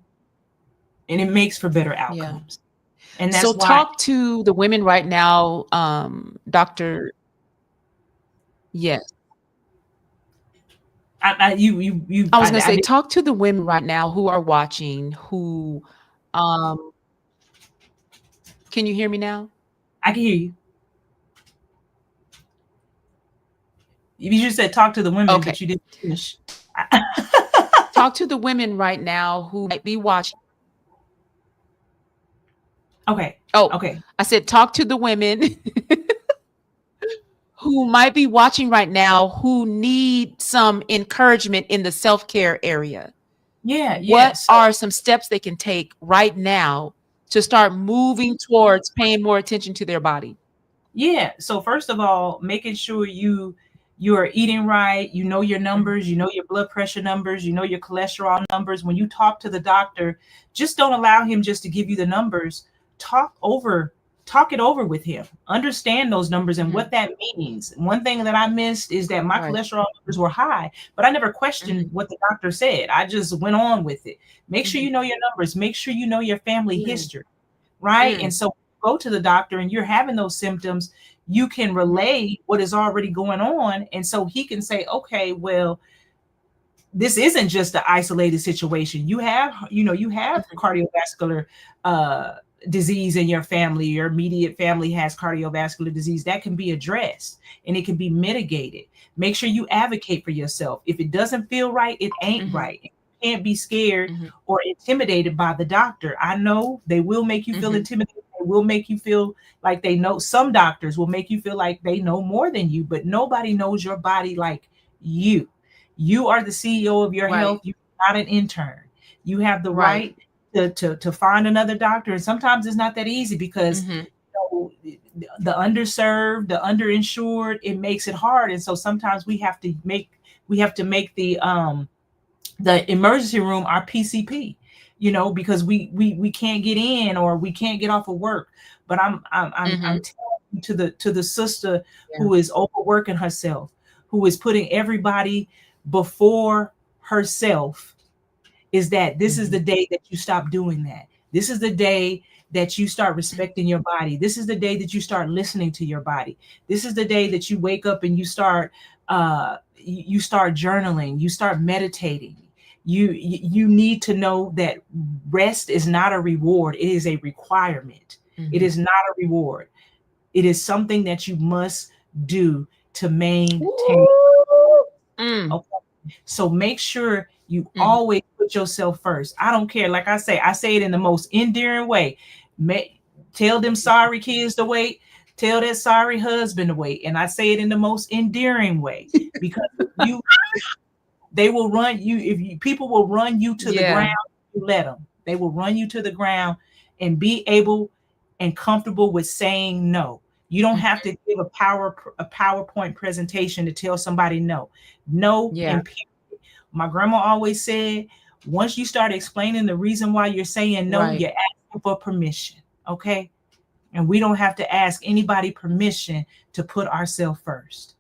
and it makes for better Yeah. outcomes. And So that's why talk to the women right now, Doctor. Yes. I I was gonna say, did. talk to the women right now who are watching, who, um can you hear me now? I can hear you. You just said talk to the women, Okay. but you didn't finish. Talk to the women right now who might be watching. Okay. Oh, Okay. I said talk to the women who might be watching right now who need some encouragement in the self-care area. Yeah. Yeah. What So are some steps they can take right now to start moving towards paying more attention to their body? yeah. So first of all, making sure you are eating right. You know your Mhm. numbers. You know your blood pressure numbers. You know your cholesterol numbers. When you talk to the doctor, just don't allow him just to give you the numbers. Talk over. Talk it over with him. Understand those numbers and Mhm. what that means. One thing that I missed is that my Right. cholesterol numbers were high, but I never questioned Mhm. what the doctor said. I just went on with it. Make sure Mhm. you know your numbers. Make sure you know your family Mm. history, right? Mm. And so go to the doctor and you're having those symptoms, you can Mhm. relay what is already going on. And so he can say, okay, well, this isn't just an isolated situation. You have Mhm. cardiovascular uh, disease in your family. Your immediate family has cardiovascular disease that can be addressed and it can be mitigated. Make sure you advocate for yourself. If it doesn't feel right, it ain't Mhm. right. You can't be scared Mhm. or intimidated by the doctor. I know they will make you feel Mhm. intimidated. They will make you feel like they know. Some doctors will make you feel like they know more than you, but nobody knows your body like you. You are the CEO of your Right. health. You're not an intern. You have the Right. right to find another doctor. And sometimes it's not that easy because Mhm. know, the underserved, the underinsured, it makes it hard. And so sometimes we have to make the emergency room our PCP, because we can't get in or we can't get off of work. But I'm Mhm. telling you, to the sister Yeah. who is overworking herself, who is putting everybody before herself, is that this is Mhm. the day that you stop doing that. This is the day that you start respecting your body. This is the day that you start listening to your body. This is the day that you wake up and you start journaling, you start meditating. You need to know that rest is not a reward, it is a requirement. It Mhm. is not a reward. It is something that you must do to maintain. Ooh. Mm. Okay? So make sure you Mhm. always put yourself first. I don't care. Like I say it in the most endearing way. Tell them sorry kids to wait. Tell that sorry husband to wait. And I say it in the most endearing way because you they will run you if you people will run you to the ground. Yeah. You let them. They will run you to the ground and be able and comfortable with saying no. You don't Mhm. have to give a PowerPoint presentation to tell somebody no. No, Yeah. and my grandma always said, once you start explaining the reason why you're saying no, Right. you're asking for permission. Okay. And we don't have to ask anybody permission to put ourselves first.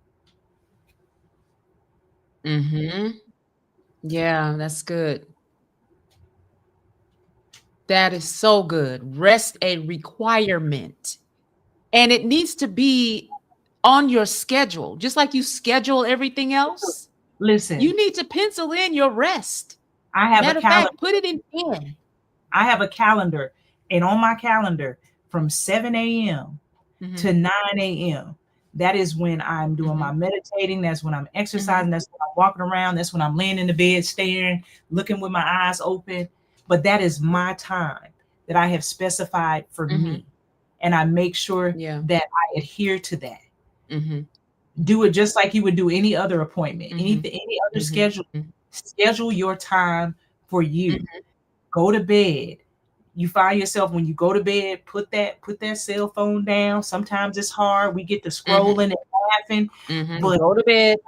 Mhm. Yeah, that's good. That is so good. Rest a requirement. And it needs to be on your schedule, just like you schedule everything else. Listen, You need to pencil in your rest. I have a Matter of calendar. fact, put it in pen. I have a calendar, and on my calendar from 7 a.m. Mhm. to 9 a.m. That is when I'm doing my Mhm. meditating. That's when I'm exercising. Mhm. That's when I'm walking around. That's when I'm laying in the bed, staring, looking with my eyes open. But that is my time that I have specified for Mhm. me. And I make sure Yeah. that I adhere to that. Mhm. Do it just like you would do any other appointment, Mhm. any other Mhm. schedule. Schedule your time for you. Mhm. Go to bed. You find yourself when you go to bed, put that cell phone down. Sometimes it's hard. We get to Mhm. scrolling and laughing, Mhm. but Go to bed.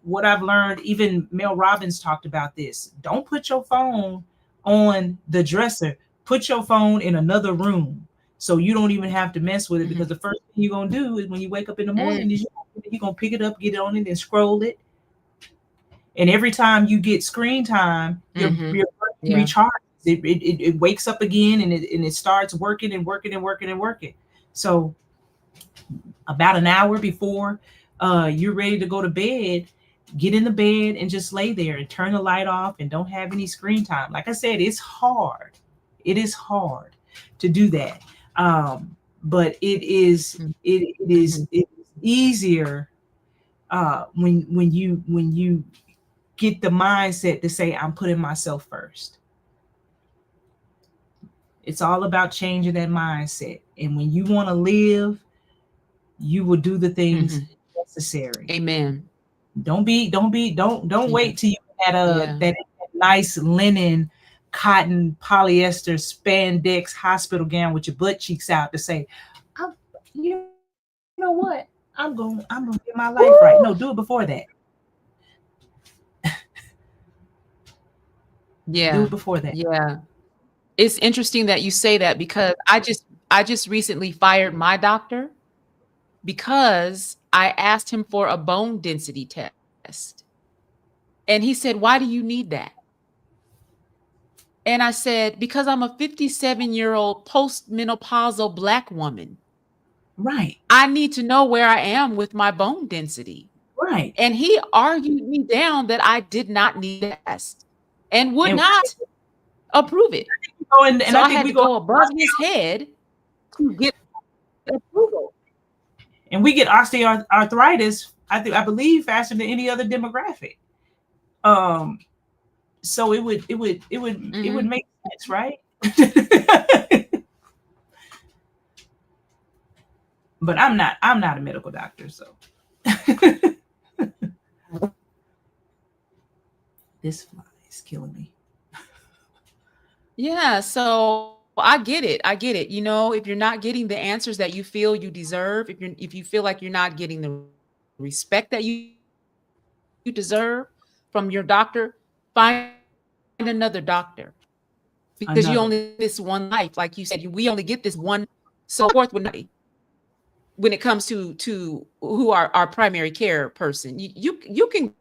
what I've learned, even Mel Robbins talked about this. Don't put your phone on the dresser. Put your phone in another room so you don't even have to mess with it, because Mhm. the first thing you're gonna do is when you wake up in the Mm. morning is you're gonna pick it up, get on it, and scroll it. And every time you get screen time, your Mhm. brain Yeah. recharges. It wakes up again, and it starts working and working and working and working. So about an hour before you're ready to go to bed, get in the bed and just lay there and turn the light off and don't have any screen time. Like I said, it's hard. It is hard to do that. But Mm. it is Mhm. easier when you get the mindset to say, I'm putting myself first. It's all about changing that mindset. And when you want to live, you will do the things Mhm. necessary. Amen. Don't Yeah. wait till you had Yeah. that nice linen, cotton, polyester, spandex hospital gown with your butt cheeks out to say, I'm, you know what? I'm gonna get my life right. No, do it before that. Do it Yeah. before that. Yeah. It's interesting that you say that because I just recently fired my doctor because I asked him for a bone density test. And he said, "Why do you need that?" And I said, "Because I'm a 57-year-old postmenopausal Black woman. Right, I need to know where I am with my bone density." right. And he argued me down that I did not need a test and would And not approve it. and So I I think had we to go go above his head to get approval. and we get osteoarthritis. I believe faster than any other demographic. Um, so it would Mhm. make sense, right? But I'm not a medical doctor, so this fly is killing me. Yeah, so I get it. I get it. You know, if you're not getting the answers that you feel you deserve, if you feel like you're not getting the respect that you deserve from your doctor, find another doctor because you Another one. only get this one life. Like you said, we only get this one. So forth with nobody when it comes to who are our primary care person. You can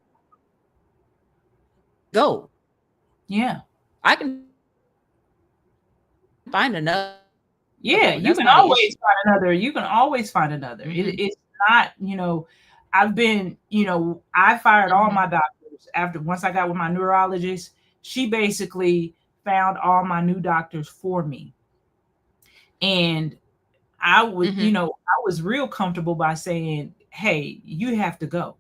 go. Yeah. I can find another Yeah, one. you That's can not an issue. always find another. You can always find another. Mhm. It's not, I fired all my Mhm. doctors after once I got with my neurologist. She basically found all my new doctors for me. And Mhm. I was real comfortable by saying, "Hey, you have to go.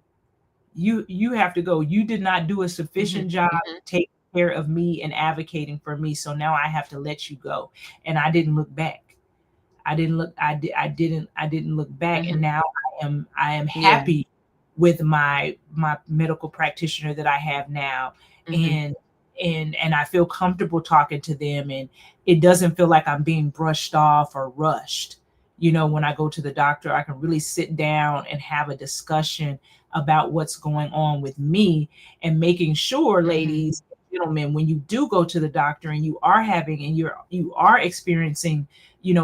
You have to go. You did not do a sufficient Mhm. job Mhm. taking care of me and advocating for me. So now I have to let you go." And I didn't look back. I didn't look back, and Mhm. now I am Yeah. happy with my medical practitioner that I have now, Mhm. and and I feel comfortable talking to them, and it doesn't feel like I'm being brushed off or rushed. When I go to the doctor, I can really sit down and have a discussion about what's going on with me, and making sure, Mhm. ladies and gentlemen, when you do go to the doctor and you are experiencing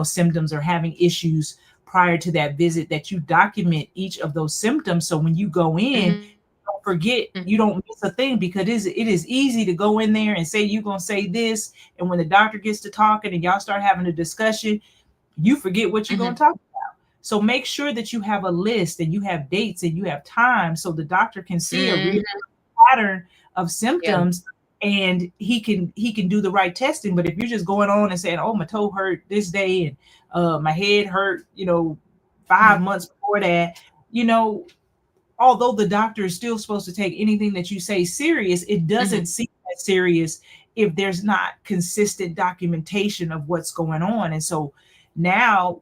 symptoms or having issues prior to that visit, that you document each of those symptoms, so when you go in, Mhm. don't forget, you Mhm. don't miss a thing, because it is easy to go in there and say you're going to say this, and when the doctor gets to talking and y'all start having a discussion, you forget what you're going to Mhm. talk about. So make sure that you have a list and you have dates and you have time, so the doctor can see a real Mhm. pattern of Yeah. symptoms, and he can do the right testing. But if you're just going on and saying, "Oh, my toe hurt this day, and my head hurt," 5 months before that, you know although the doctor is still supposed to take anything that you say serious, it doesn't Mhm. seem that serious if there's not consistent documentation of what's going on. And so now,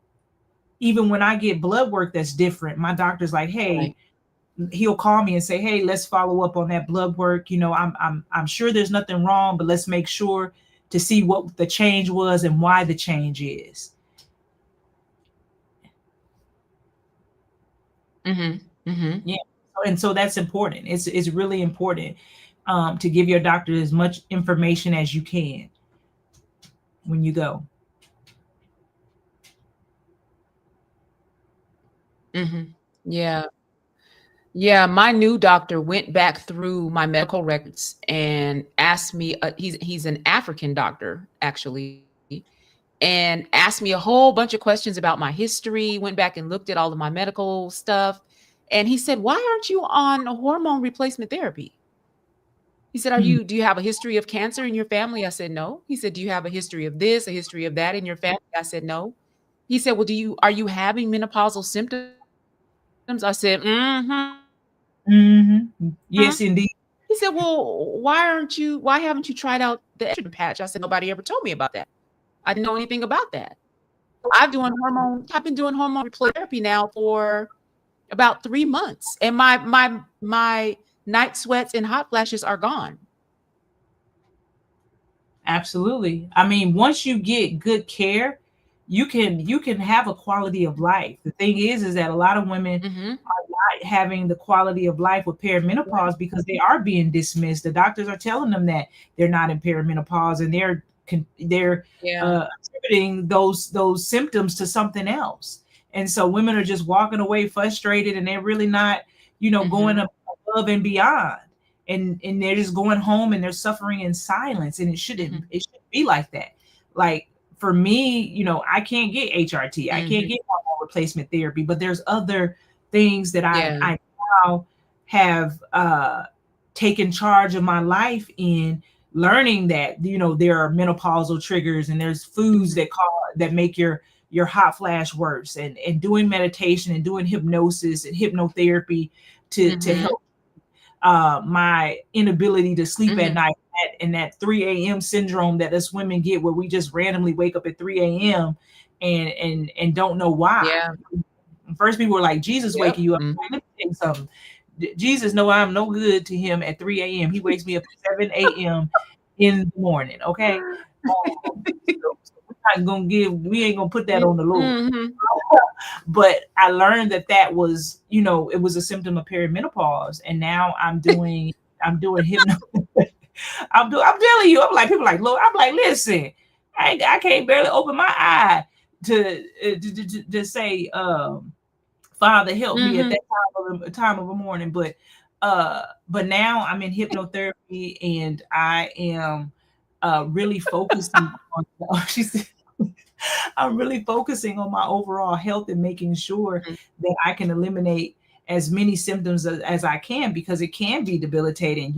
even when I get blood work that's different, my doctor's like, Right. "Hey, he'll call me and say, hey, let's follow up on that blood work. I'm sure there's nothing wrong, but let's make sure to see what the change was and why the change is. Yeah. And so that's important. It's really important to give your doctor as much information as you can when you go. Yeah. Yeah, my new doctor went back through my medical records and asked me. He's an African doctor actually, and asked me a whole bunch of questions about my history. Went back and looked at all of my medical stuff, and he said, "Why aren't you on hormone replacement therapy?" He said, Hmm. Do you have a history of cancer in your family?" I said, "No." He said, "Do you have a history of this, a history of that in your family?" I said, "No." He said, "Well, are you having menopausal symptoms?" I said, Yes, indeed. He said, "Well, why haven't you tried out the estrogen patch?" I said, "Nobody ever told me about that. I didn't know anything about that. I've been doing hormone replacement therapy now for about 3 months, and my night sweats and hot flashes are gone." Absolutely. I mean, once you get good care, you can have a quality of life. The thing is that a lot of women Mhm. are not having the quality of life with Right. perimenopause because they are being dismissed. The doctors are telling them that they're not in perimenopause, and they're Yeah. attributing those symptoms to something else. And so women are just walking away frustrated, and they're really not, going Mhm. above and beyond. And they're just going home and they're suffering in silence. And Mhm. it shouldn't be like that. Like, for me, I can't get HRT. I can't Mhm. get hormone replacement therapy, but there's other things that I Yeah. I now have taken charge of my life in, learning that there are menopausal triggers, and there's foods Mhm. that make your hot flash worse, and doing meditation and doing hypnosis and hypnotherapy to Mhm. help my inability to sleep at Mhm. night, and that 3 a.m. syndrome that us women get, where we just randomly wake up at 3 a.m. and don't know why. Yeah. First, people were like, Jesus Yep. waking you up. Mhm. Let me tell you something. Jesus know I'm no good to him at 3 a.m. He wakes me up at 7 a.m. in the morning. Okay. So we ain't gonna put that on the Lord. Mhm. But I learned that was, it was a symptom of perimenopause. And now I'm doing hypno. I'm telling you, I'm like, people like, look, I'm like, listen, I can't barely open my eye to say, Father, help me at Mhm. that time of a morning. But now I'm in hypnotherapy, and I am really focusing on. She said, I'm really focusing on my overall health and making sure Mhm. that I can eliminate as many symptoms as I can, because it can be debilitating.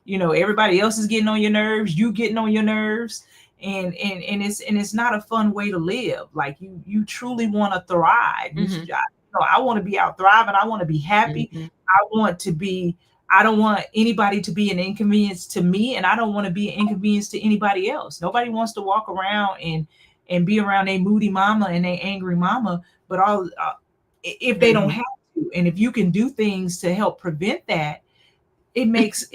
Everybody else is getting on your nerves, you getting on your nerves, and it's not a fun way to live. Like, you truly want to thrive. Mhm. I want to be out thriving. I want to be happy. Mhm. I want to be. I don't want anybody to be an inconvenience to me, and I don't want to be an inconvenience to anybody else. Nobody wants to walk around and be around a moody mama and a angry mama, but all if they don't Mhm. have to, and if you can do things to help prevent that, it makes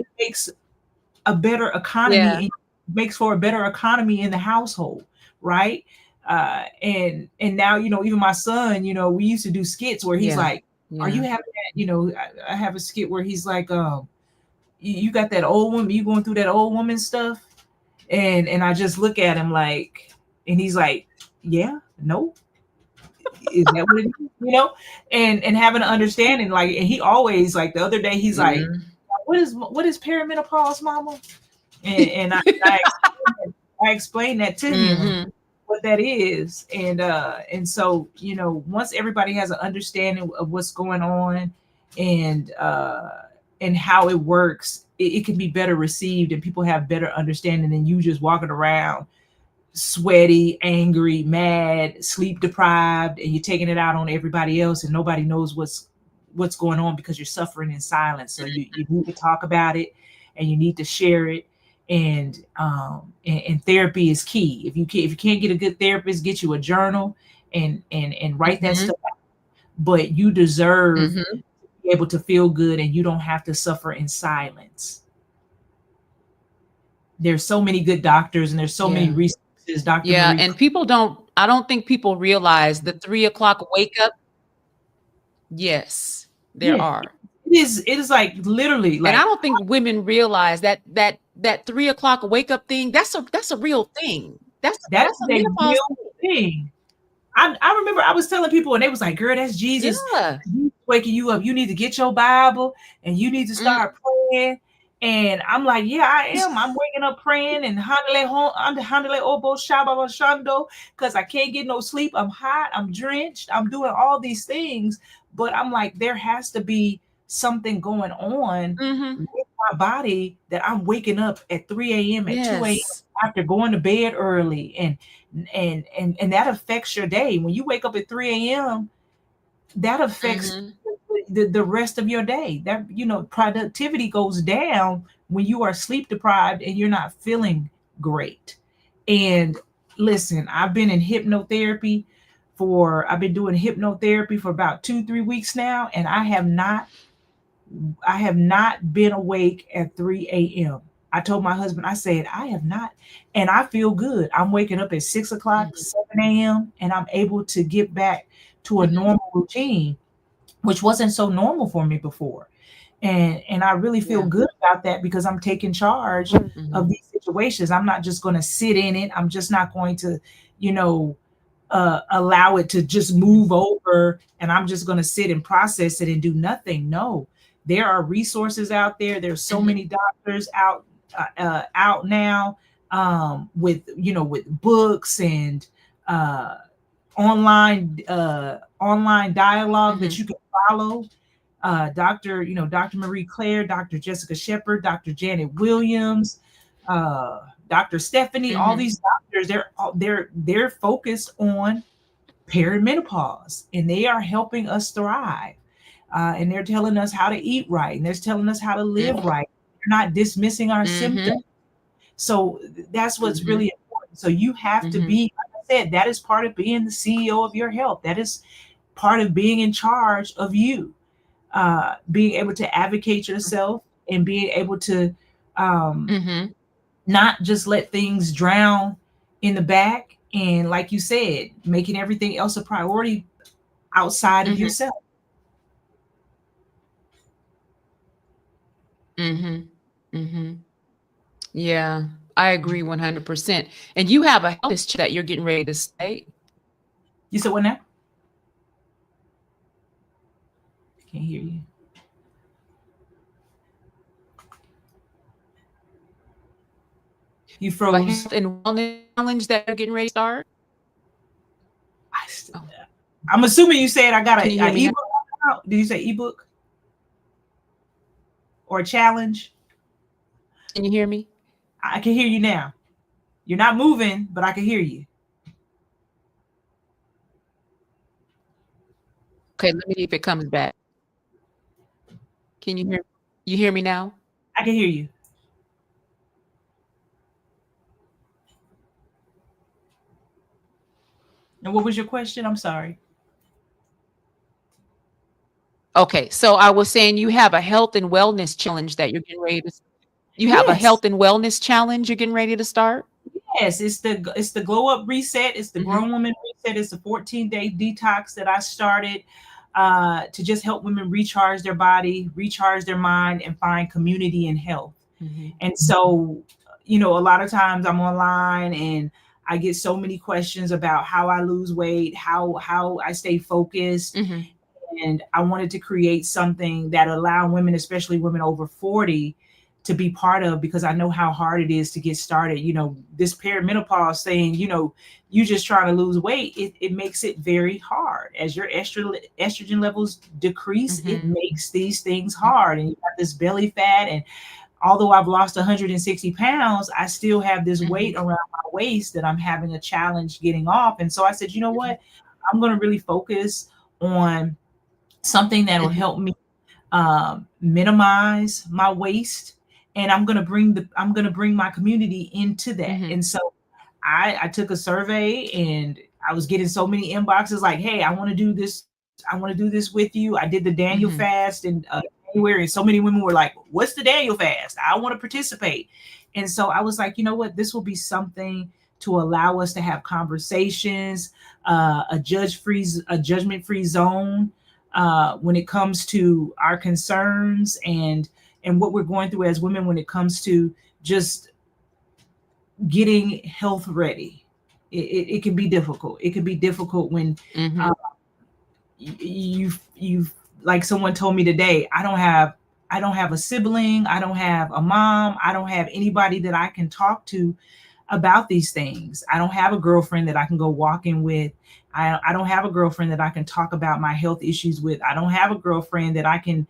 a better economy, Yeah. and makes for a better economy in the household, right? And now, even my son, we used to do skits where he's Yeah. like, "Are you Yeah. having that?" I have a skit where he's like, you got that old woman, you going through that old woman stuff?" And I just look at him like, and he's like, "Yeah, no, is that what it is?" And having an understanding, like, and he always, like, the other day, he's like, Mhm. what is perimenopause, mama? And I explained that to him, Mhm. what that is. And so, once everybody has an understanding of what's going on, and how it works, it can be better received, and people have better understanding than you just walking around sweaty, angry, mad, sleep deprived, and you're taking it out on everybody else, and nobody knows what's going on, because you're suffering in silence. So you need to talk about it, and you need to share it. And therapy is key. If you can't get a good therapist, get you a journal and write that Mhm. stuff out. But you deserve Mhm. be able to feel good and you don't have to suffer in silence. There's so many good doctors and there's so many Yeah. resources. Dr. Yeah. Marie, And I don't think people realize the 3 o'clock wake up. Yes, there yeah, are. it is like literally And I like don't think women realize that 3 o'clock wake up thing, that's a real thing. that That's is a a menopause real thing. thing. I remember I was telling people and they was like, girl, that's Jesus Yeah. waking you up. You need to get your Bible and you need to Mm. start praying. And I'm like, yeah, I am. I'm waking up praying and handle obo shaba shando because I can't get no sleep. I'm hot. I'm drenched. I'm doing all these things. But I'm like, there has to be something going on Mhm. with my body that I'm waking up at 3 a.m., at 2 a.m. Yes. after going to bed early. And that affects your day. When you wake up at 3 a.m., that affects Mhm. the rest of your day. That productivity goes down when you are sleep deprived and you're not feeling great. And listen, I've been doing hypnotherapy for about 2-3 weeks now, and I have not been awake at 3 a.m. I told my husband, I said, I have not, and I feel good. I'm waking up at 6 o'clock, Mhm. 7 a.m., and I'm able to get back to a Mhm. normal routine, which wasn't so normal for me before. And I really feel Yeah. good about that because I'm taking charge of Mhm. these situations. I'm not just going to sit in it. I'm just not going to, you know, allow it to just Mhm. move over and I'm just going to sit and process it and do nothing. No, there are resources out there. There's so Mhm. many doctors out now, with books and uh, online dialogue that Mhm. you can follow. Dr. Marie Claire, Dr. Jessica Shepard, Dr. Janet Williams, Dr. Stephanie, all Mhm. these doctors, they're focused on perimenopause and they are helping us thrive. And they're telling us how to eat right and they're telling us how to live right. They're not dismissing our symptoms. Mhm. So that's what's Mhm. really important. So you have to Mhm. be, like I said, that is part of being the CEO of your health. That is part of being in charge of you, being able to advocate yourself and being able to um, Mhm. not just let things drown in the back. And like you said, making everything else a priority outside of Mhm. yourself. Mhm. Mhm. Yeah, I agree 100%. And you have a health issue that you're getting ready to state. You said what now? Can't hear you. You A froze. health and wellness challenge that you're getting ready to start. I, Oh, am assuming you said I got can you a hear me now? ebook out. Did you say ebook or a challenge? Can you hear me? I can hear you now. You're not moving, but I can hear you. Okay, let me see if it comes back. Can you hear me now? I can hear you. And what was your question? I'm sorry. Okay, so I was saying you have a health and wellness challenge that you're getting ready to you have a Yes. health and wellness challenge you're getting ready to start? Yes, it's the glow up reset. It's the Mhm. grown woman reset. It's the 14-day detox that I started to just help women recharge their body, recharge their mind, and find community and health. Mhm. And so, a lot of times I'm online and I get so many questions about how I lose weight, how I stay focused, Mhm. and I wanted to create something that allow women, especially women over 40, to be part of because I know how hard it is to get started. This perimenopause thing, you just trying to lose weight, it makes it very hard. As your estrogen levels decrease, it Mhm. makes these things hard. And you got this belly fat. And although I've lost 160 pounds, I still have this weight Mhm. around my waist that I'm having a challenge getting off. And so I said, you know Mhm. what? I'm going to really focus on something that'll Mhm. help me minimize my waste, and I'm gonna bring my community into that. Mhm. And so I took a survey, and I was getting so many inboxes like, "Hey, I want to do this I want to do this with you. I did the Daniel Mhm. fast in January, and so many women were like, "What's the Daniel fast? I want to participate." And so I was like, you know what? This will be something to allow us to have conversations, a judgment free zone when it comes to our concerns and what we're going through as women when it comes to just getting health ready. It can be difficult. It can be difficult when Mhm. uh, you've like someone told me today, I don't have a sibling, I don't have a mom, I don't have anybody that I can talk to about these things. I don't have a girlfriend that I can go walking with. I don't have a girlfriend that I can talk about my health issues with. I don't have a girlfriend that I can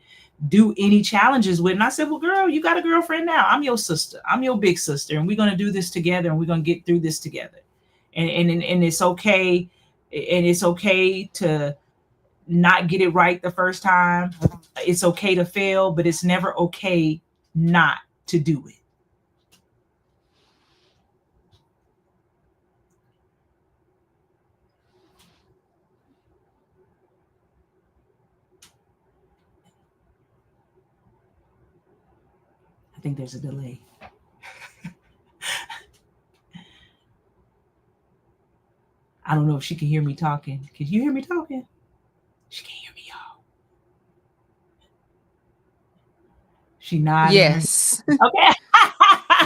do any challenges with. And I said, well, girl, you got a girlfriend now. I'm your sister. I'm your big sister. And we're going to do this together and we're going to get through this together. And it's okay. And it's okay to not get it right the first time. It's okay to fail, but it's never okay not to do it. I think there's a delay. I don't know if she can hear me talking. Can you hear me talking? She can't hear me, y'all. She nodding her head. Yes. Okay.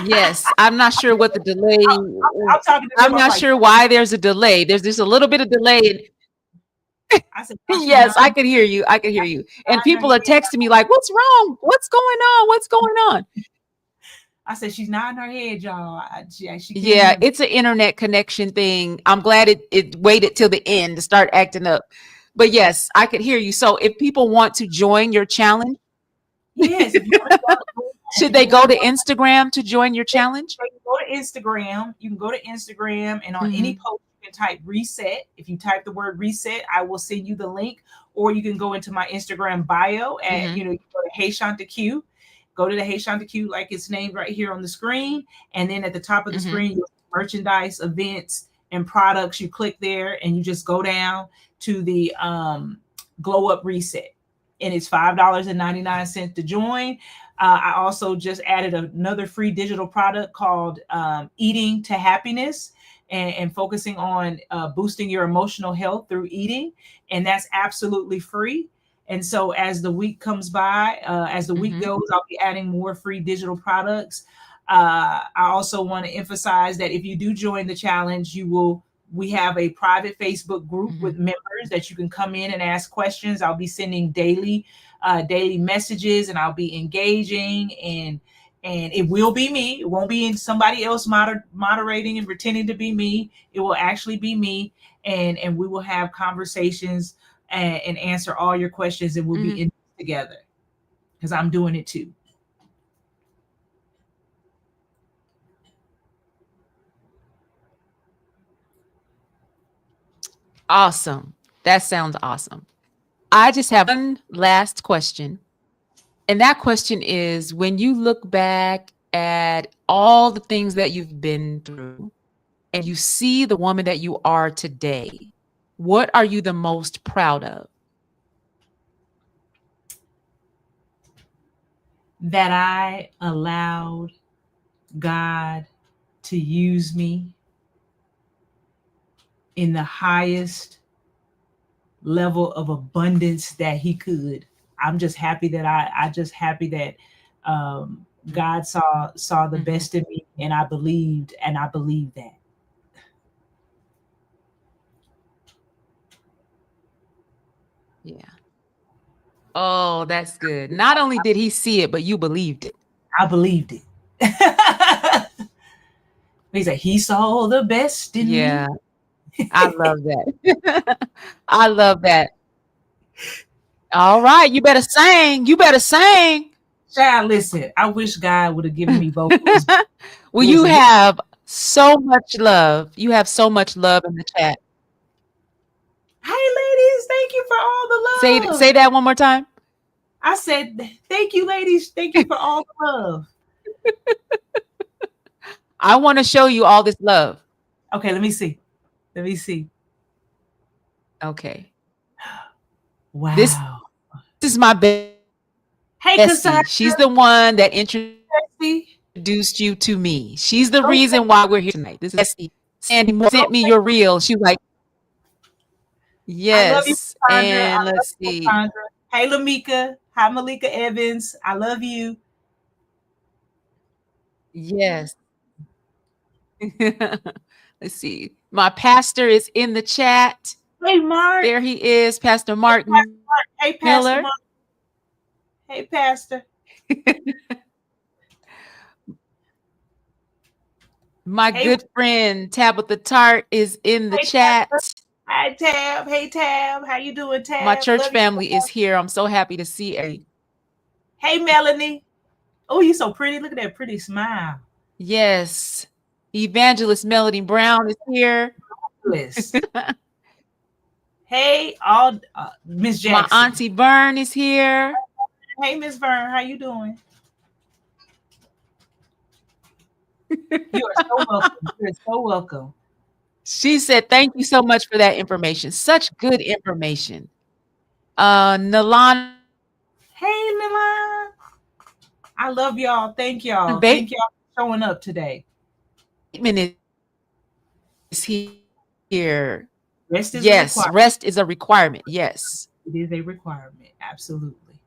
Yes. I'm not sure what the delay. I'm talking to I'm them. I'm not like, sure why there's a delay. There's just a little bit of delay. I said, oh, she Yes, I nodding, could hear you. I could hear you. And nodding her people are head. texting me like, "What's wrong? What's going on? What's going on?" I said, she's nodding her head, y'all. She can't Yeah, hear me. it's an internet connection thing. I'm glad it waited till the end to start acting up. But yes, I could hear you. So if people want to join your challenge, Yes, if you want to should if they you want go to to Instagram to join your challenge? you can go to Instagram. You can go to Instagram, and on any Hmm. post, you can type reset. If you type the word reset, I will send you the link. Or you can go into my Instagram bio at, Hmm. you go to Hey ShantaQ. Go to the Hey ShantaQ, like it's named right here on the screen. And then at the top of the Hmm. screen, you'll see merchandise, events, and products. You click there and you just go down to the Glow Up Reset. And it's $5.99 to join. I also just added another free digital product called Eating to Happiness, and focusing on boosting your emotional health through eating. And that's absolutely free. And so as the week comes by, as the week Hmm. goes, I'll be adding more free digital products. I also want to emphasize that if you do join the challenge, we have a private Facebook group Hmm. with members that you can come in and ask questions. I'll be sending daily messages, and I'll be engaging, and it will be me. It won't be somebody else moderating and pretending to be me. It will actually be me, and we will have conversations and answer all your questions, and we'll be Hmm. in together because I'm doing it too. Awesome. That sounds awesome. I just have one last question. And that question is, when you look back at all the things that you've been through and you see the woman that you are today, what are you the most proud of? That I allowed God to use me in the highest level of abundance that He could. I'm just happy that I just happy that God saw the Mhm. best in me, and I believed that. Yeah. Oh, that's good. Not only did he see it, but you believed it. I believed it. He said He saw the best in Yeah, me. I love that. I love that. All right, you better sing. You better sing. Child, listen, I wish God would have given me vocals. Well, you Listen, have so much love. You have so much love in the chat. hey ladies, thank you for all the love. Say that one more time. I said, thank you, ladies. Thank you for all the love. I want to show you all this love. Okay, let me see. Let me see. Okay. This Wow. is my Hey, bestie. Cassandra. She's the one that Bestie. introduced you to me. She's the Go, reason why we're here tonight. This is bestie. Sandy go. sent me your reel. She was like, I love you, yes. Cassandra. I And love let's you, see. Cassandra. Hey, Lamika. Hi, Malika Evans. I love you. Yes. Let's see. My pastor is in the chat. Hey, Mark. There he is, Pastor Hey, Mark Pastor Mark. Hey, Pastor Miller. Mark. Hey, Pastor. My Hey, good friend Tabitha Tart is in the hey, Tabitha. chat. Hi, Tab. Hey, Tab. How you doing, My Tab? church Love you. family is here. I'm so happy to see a Hey, Melanie. Oh, you so pretty. Look at that pretty smile. yes. Evangelist Melody Brown is here. Bliss. Hey, all Miss My Jackson. auntie Vern is here. Hey, Miss Vern. How you doing? You are so welcome. You are so welcome. She said, "Thank you so much for that information. Such good information." Nalana Hey, Milan. I love y'all. Thank y'all. Bateman Thank y'all for showing up today. is here. Rest is a Yes, requirement. rest is a requirement. Yes. It is a requirement. Absolutely.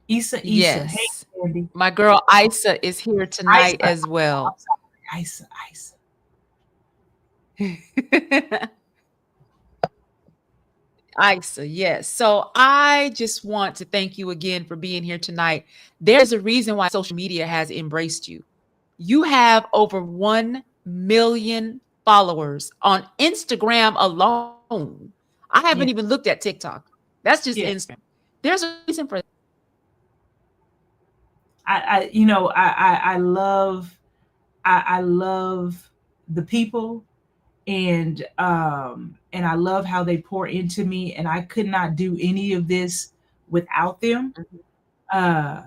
Issa. Hey, Yes. Andy. My girl Isa is here tonight Isa. as I'm well. sorry. Isa. Isa, yes. So I just want to thank you again for being here tonight. There's a reason why social media has embraced you. You have over 1 million followers on Instagram alone. I haven't even Yeah. looked at TikTok. That's just Yeah. Instagram. There's a reason for I love I love the people, and I love how they pour into me, and I could not do any of this without them. that. uh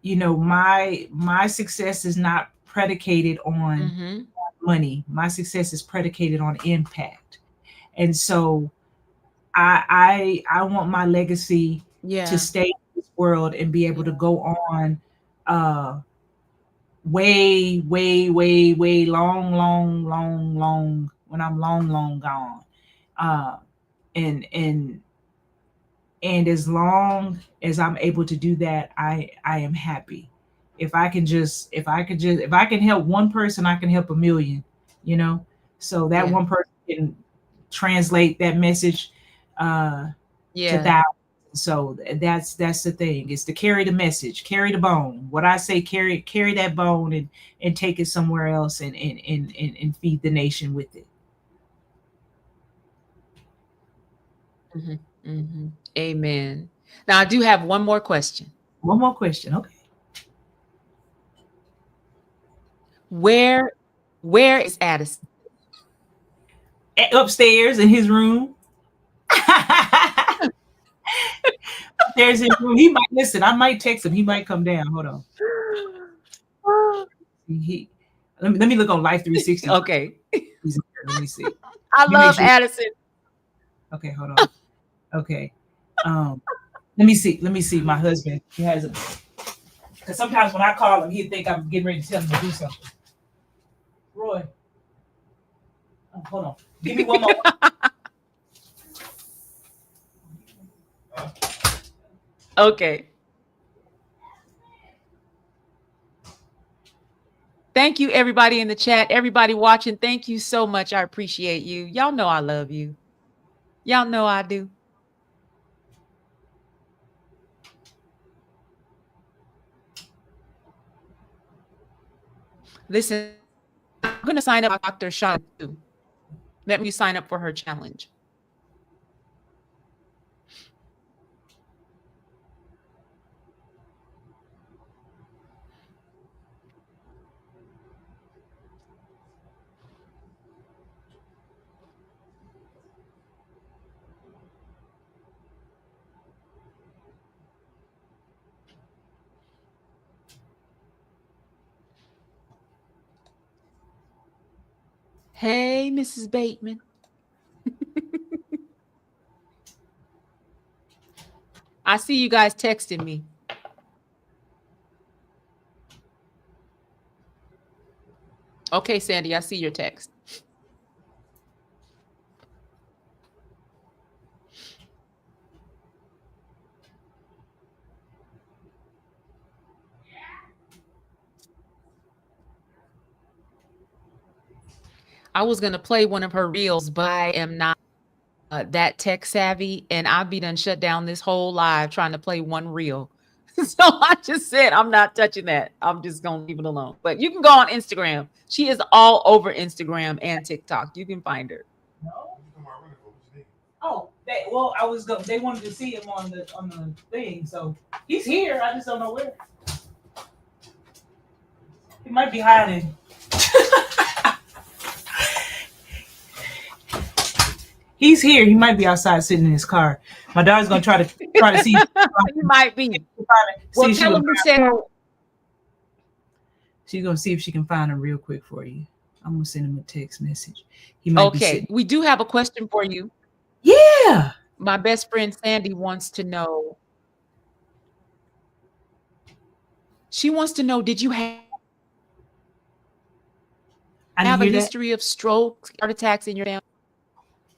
my success is not predicated on Mm-hmm. money. My success is predicated on impact. And so I want my legacy to Yeah. stay in this world and be able to go on uh way long when I'm long gone. Uh and as long as I'm able to do that, I am happy. If I can help one person, I can help a million, you know. So that Yeah. one person can translate that message to Yeah. thousands. So that's the thing, is to carry the message, carry the bone. What I say, carry that bone, and take it somewhere else, and feed the nation with it. Mm-hmm. Mm-hmm. Amen. Now I do have one more question. One more question. Okay. Where where is Addison? Upstairs in his room. Upstairs in his room. He might listen. I might text him. He might come down. Hold on. He let me look on Life 360. Okay. He's in there. Let me see. I Let me make love sure. Addison. Okay, hold on. Okay. Um, let me see. Let me see. My husband. He has a, because sometimes when I call him, he'd think I'm getting ready to tell him to do something. Roy, hold on. Give me one moment. Okay. Thank you, everybody in the chat, everybody watching. Thank you so much. I appreciate you. Y'all know I love you. Y'all know I do. Listen, I'm going to sign up Dr. ShantaQ. Let me sign up for her challenge. Hey, Mrs. Bateman. I see you guys texting me. Okay, Sandy, I see your text. I was gonna play one of her reels, but I am not that tech savvy, and I'll be done shut down this whole live trying to play one reel. So I just said I'm not touching that. I'm just gonna leave it alone. But you can go on Instagram. She is all over Instagram and TikTok. You can find her. No. Oh, well, I was they wanted to see him on the thing, so he's here. I just don't know where. He might be hiding. He's here. He might be outside sitting in his car. My daughter's gonna try to see. He might be. Well, tell him to say. She's gonna see if she can find him real quick for you. I'm gonna send him a text message. He might be sitting. We do have a question for you. Yeah. My best friend Sandi wants to know. She wants to know, did you have a history of strokes, heart attacks in your family?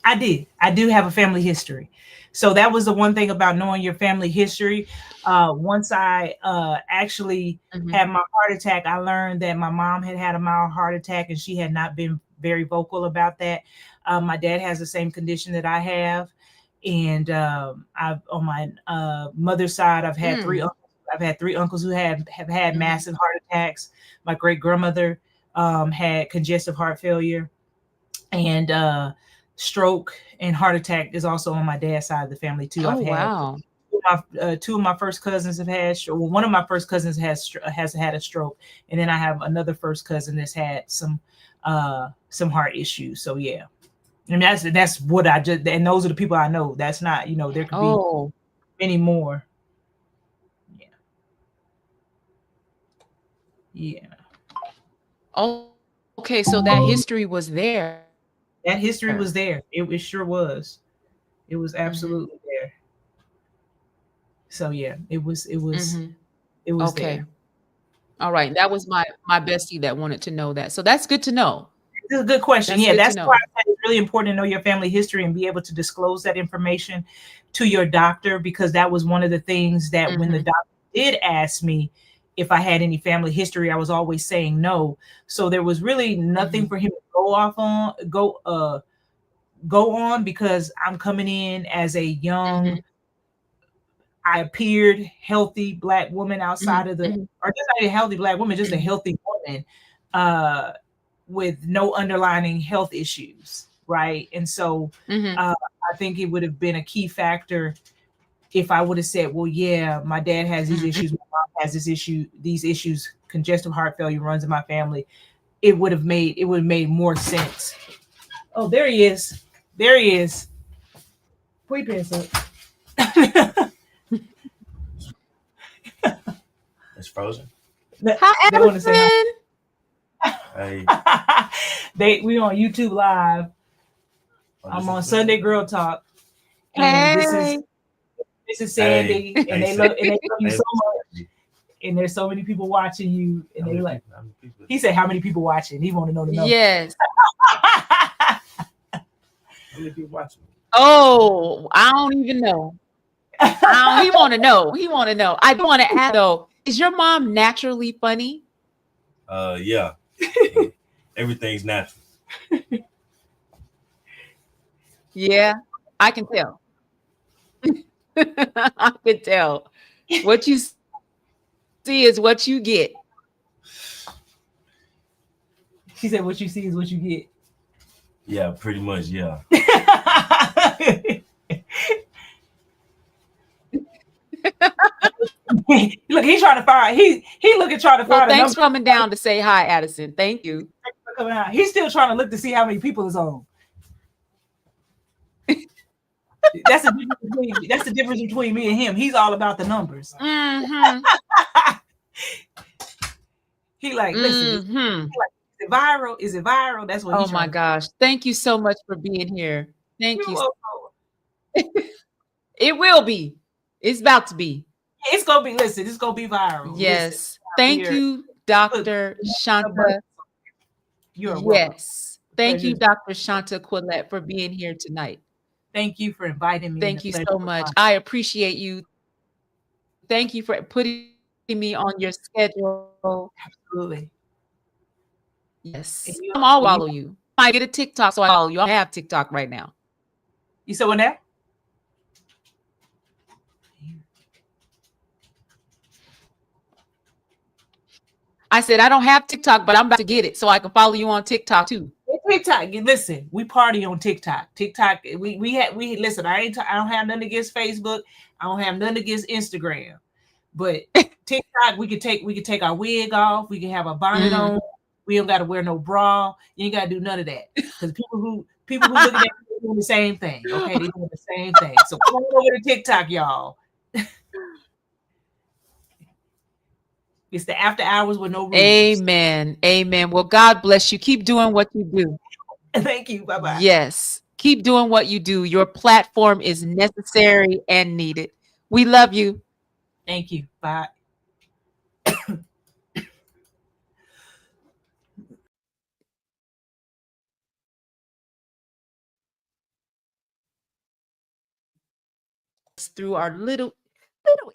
I did. I do have a family history. So that was the one thing about knowing your family history. Once I actually had my heart attack, I learned that my mom had a mild heart attack and she had not been very vocal about that. My dad has the same condition that I have. And I've on my mother's side, I've had three uncles. I've had three uncles who have had massive heart attacks. My great grandmother had congestive heart failure, and stroke and heart attack is also on my dad's side of the family too. Oh, wow. Two of my first cousins have had. Well, one of my first cousins has had a stroke, and then I have another first cousin that's had some heart issues. So yeah, I mean that's what I just, and those are the people I know. That's not, there could be many more. Yeah. Yeah. Oh, okay. So that history was there. That history was there. It sure was. It was absolutely there. So yeah, it was okay. There. All right. That was my bestie that wanted to know that. So that's good to know. This is a good question. That's why it's really important to know your family history and be able to disclose that information to your doctor, because that was one of the things that when the doctor did ask me if I had any family history, I was always saying no. So there was really nothing for him to go on, because I'm coming in as a young, I appeared healthy Black woman outside of or just not a healthy Black woman, just a healthy woman with no underlying health issues, right? And so I think it would have been a key factor if I would have said, well, yeah, my dad has these issues, my mom has these issues, congestive heart failure runs in my family. It would have made more sense. Oh, there he is. There he is. Put your pants up. It's frozen. Hi, they want to say Hey. We on YouTube Live. I'm on Sunday Girl Talk. And this is Sandi, and they love you so much. And there's so many people watching you, and they like. He said, "How many people watching?" He want to know the number. Yes. How many people watching? Oh, I don't even know. He want to know. He want to know. I want to ask though. Is your mom naturally funny? Yeah. Everything's natural. Yeah, I can tell. I can tell. What you see is what you get. She said, "What you see is what you get." Yeah, pretty much. Yeah. Look, he's trying to find. He looking trying to find. Well, thanks for coming down to say hi, Addison. Thank you. He's still trying to look to see how many people is on. That's the difference between me and him. He's all about the numbers. He like, listen. He like, is it viral? Is it viral? That's what. Oh my gosh! Thank you so much for being here. Thank you. It will be. It's about to be. It's gonna be. Listen, it's gonna be viral. Listen, Yes. out Thank here. you, Look, Dr. Shanta. you're welcome. Yes. Thank Pleasure. you, Dr. ShantaQuilette, for being here tonight. Thank you for inviting me, and the Thank you pleasure so was much. mine. I appreciate you. Thank you for putting me on your schedule. Absolutely. Yes. And I'm always and you, follow you. I get a TikTok, so I follow you. I don't have TikTok right now. you said what now? I said I don't have TikTok, but I'm about to get it so I can follow you on TikTok too. TikTok. Listen, we party on TikTok. TikTok. We listen. I don't have nothing against Facebook. I don't have nothing against Instagram. But TikTok, we can take our wig off. We can have a bonnet Mhm. on. We don't got to wear no bra. You ain't got to do none of that. Because people who look at that are doing the same thing. Okay, they doing the same thing. So come on over to TikTok, y'all. It's the after hours with no rules. Amen. Amen. Well, God bless you. Keep doing what you do. Thank you. Bye bye. Yes. Keep doing what you do. Your platform is necessary and needed. We love you. Thank you. Bye. Through our little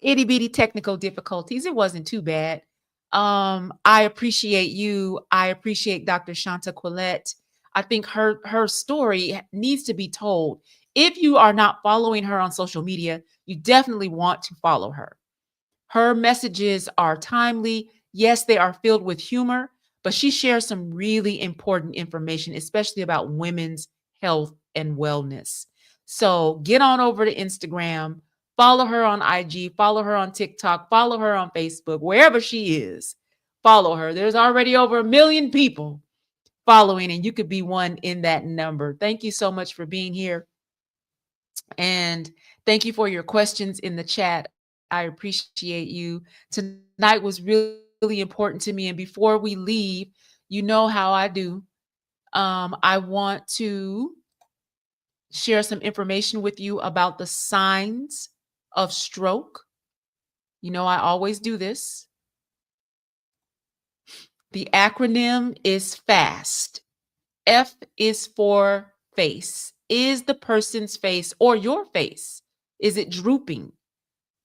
itty bitty technical difficulties. It wasn't too bad. I appreciate you. I appreciate Dr. ShantaQuilette. I think her story needs to be told. If you are not following her on social media, you definitely want to follow her. Her messages are timely. Yes, they are filled with humor, but she shares some really important information, especially about women's health and wellness. So get on over to Instagram, follow her on IG, follow her on TikTok, follow her on Facebook, wherever she is. Follow her. There's already over 1 million people following, and you could be one in that number. Thank you so much for being here. And thank you for your questions in the chat. I appreciate you. Tonight was really important to me. And before we leave, you know how I do. I want to share some information with you about the signs of stroke. You know, I always do this. The acronym is FAST. F is for face. Is the person's face or your face? Is it drooping?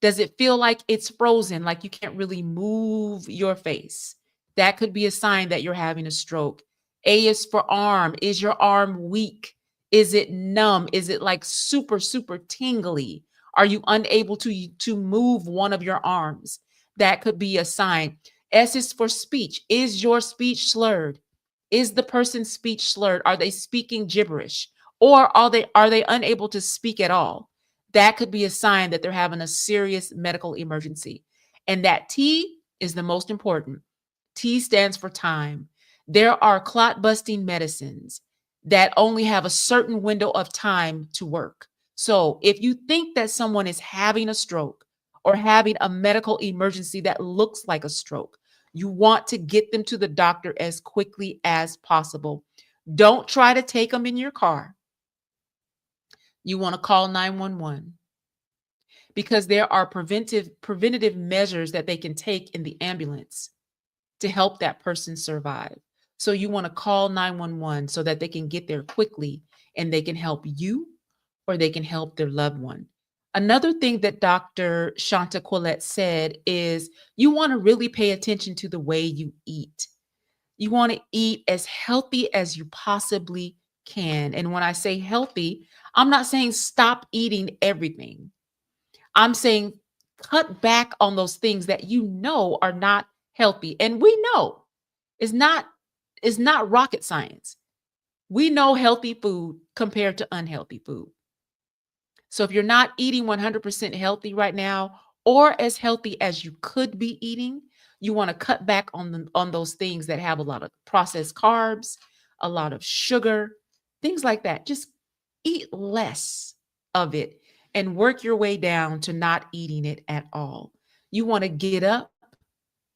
Does it feel like it's frozen, like you can't really move your face? That could be a sign that you're having a stroke. A is for arm. Is your arm weak? Is it numb? Is it like super, super tingly? Are you unable to move one of your arms? That could be a sign. S is for speech. Is your speech slurred? Is the person's speech slurred? Are they speaking gibberish? Or are they unable to speak at all? That could be a sign that they're having a serious medical emergency. And that T is the most important. T stands for time. There are clot busting medicines that only have a certain window of time to work. So if you think that someone is having a stroke or having a medical emergency that looks like a stroke, you want to get them to the doctor as quickly as possible. Don't try to take them in your car. You want to call 911 because there are preventative measures that they can take in the ambulance to help that person survive. So you want to call 911 so that they can get there quickly and they can help you or they can help their loved one. Another thing that Dr. ShantaQuilette said is you want to really pay attention to the way you eat. You want to eat as healthy as you possibly can. And when I say healthy, I'm not saying stop eating everything. I'm saying cut back on those things that you know are not healthy. And we know it's not rocket science. We know healthy food compared to unhealthy food. So if you're not eating 100% healthy right now or as healthy as you could be eating, you want to cut back on those things that have a lot of processed carbs, a lot of sugar, things like that. Just eat less of it and work your way down to not eating it at all. You want to get up,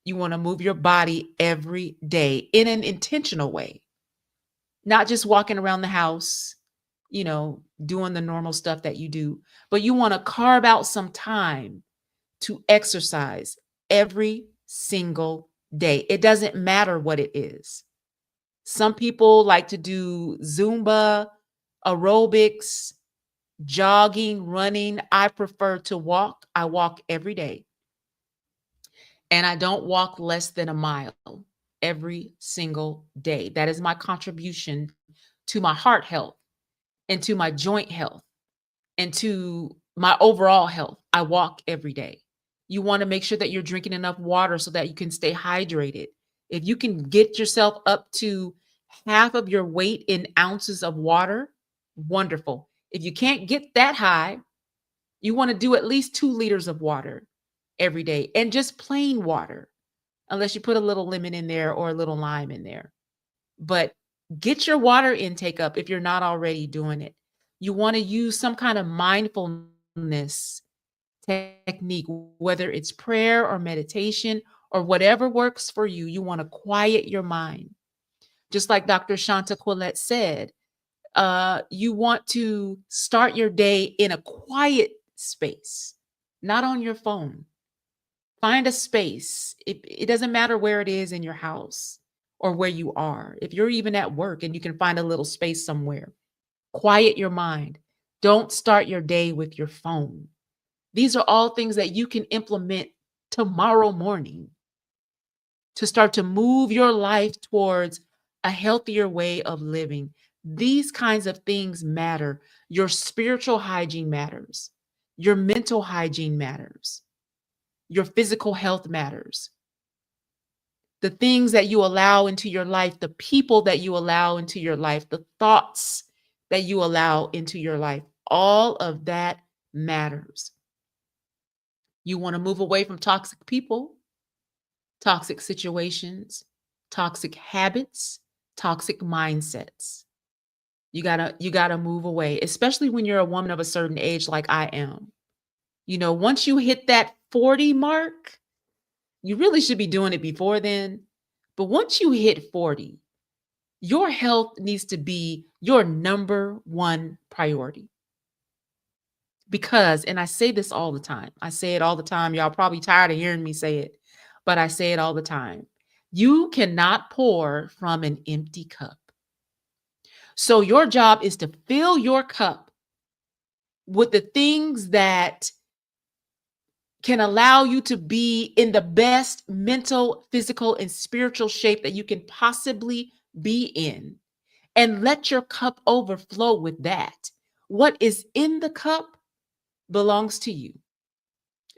you want to move your body every day in an intentional way, not just walking around the house doing the normal stuff that you do, but you want to carve out some time to exercise every single day. It doesn't matter what it is. Some people like to do Zumba, aerobics, jogging, running. I prefer to walk. I walk every day. And I don't walk less than a mile every single day. That is my contribution to my heart health and to my joint health and to my overall health. I walk every day. You want to make sure that you're drinking enough water so that you can stay hydrated. If you can get yourself up to half of your weight in ounces of water, wonderful. If you can't get that high, you want to do at least 2 liters of water every day, and just plain water, unless you put a little lemon in there or a little lime in there. But get your water intake up if you're not already doing it. You want to use some kind of mindfulness technique, whether it's prayer or meditation or whatever works for you. You want to quiet your mind. Just like Dr. ShantaQuilette said, you want to start your day in a quiet space, not on your phone. Find a space. It doesn't matter where it is in your house or where you are. If you're even at work and you can find a little space somewhere, quiet your mind. Don't start your day with your phone. These are all things that you can implement tomorrow morning to start to move your life towards a healthier way of living. These kinds of things matter. Your spiritual hygiene matters. Your mental hygiene matters. Your physical health matters. The things that you allow into your life, the people that you allow into your life, the thoughts that you allow into your life, all of that matters. You want to move away from toxic people, toxic situations, toxic habits, toxic mindsets. You gotta move away, especially when you're a woman of a certain age like I am. Once you hit that 40 mark, you really should be doing it before then. But once you hit 40, your health needs to be your number one priority. Because, and I say this all the time, I say it all the time. Y'all probably tired of hearing me say it, but I say it all the time. You cannot pour from an empty cup. So your job is to fill your cup with the things that can allow you to be in the best mental, physical, and spiritual shape that you can possibly be in. And let your cup overflow with that. What is in the cup belongs to you.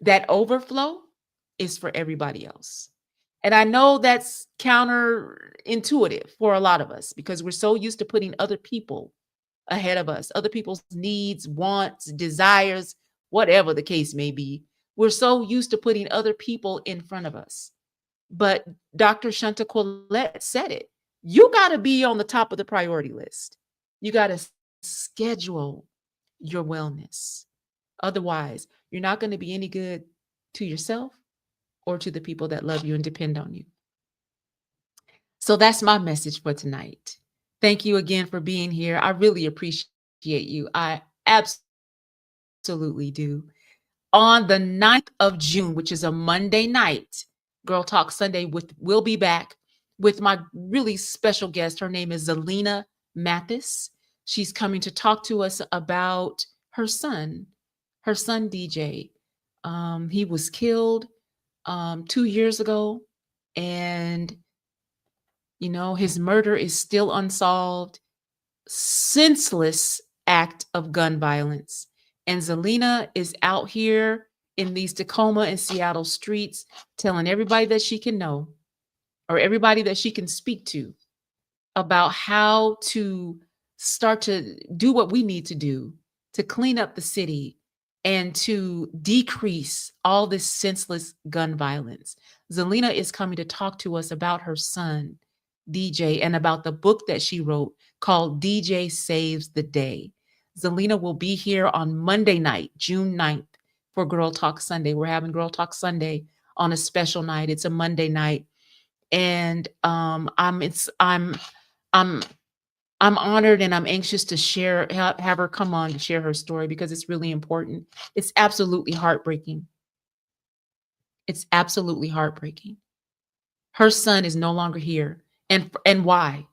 That overflow is for everybody else. And I know that's counterintuitive for a lot of us because we're so used to putting other people ahead of us, other people's needs, wants, desires, whatever the case may be. We're so used to putting other people in front of us. But Dr. ShantaQuilette said it. You got to be on the top of the priority list. You got to schedule your wellness. Otherwise, you're not going to be any good to yourself or to the people that love you and depend on you. So that's my message for tonight. Thank you again for being here. I really appreciate you. I absolutely do. On the 9th of June, which is a Monday night, Girl Talk Sunday will be back with my really special guest. Her name is Zelina Mathis. She's coming to talk to us about her son DJ. He was killed 2 years ago, and his murder is still unsolved. Senseless act of gun violence. And Zelina is out here in these Tacoma and Seattle streets telling everybody that she can know or everybody that she can speak to about how to start to do what we need to do to clean up the city and to decrease all this senseless gun violence. Zelina is coming to talk to us about her son, DJ, and about the book that she wrote called DJ Saves the Day. Zelina will be here on Monday night, June 9th, for Girl Talk Sunday. We're having Girl Talk Sunday on a special night. It's a Monday night. And I'm I'm honored and I'm anxious to share, have her come on to share her story because it's really important. It's absolutely heartbreaking. It's absolutely heartbreaking. Her son is no longer here. And why?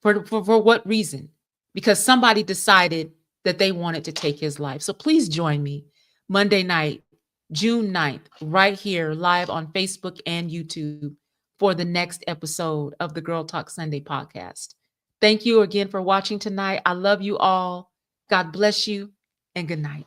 For what reason? Because somebody decided that they wanted to take his life. So please join me Monday night, June 9th, right here live on Facebook and YouTube for the next episode of the Girl Talk Sunday podcast. Thank you again for watching tonight. I love you all. God bless you and good night.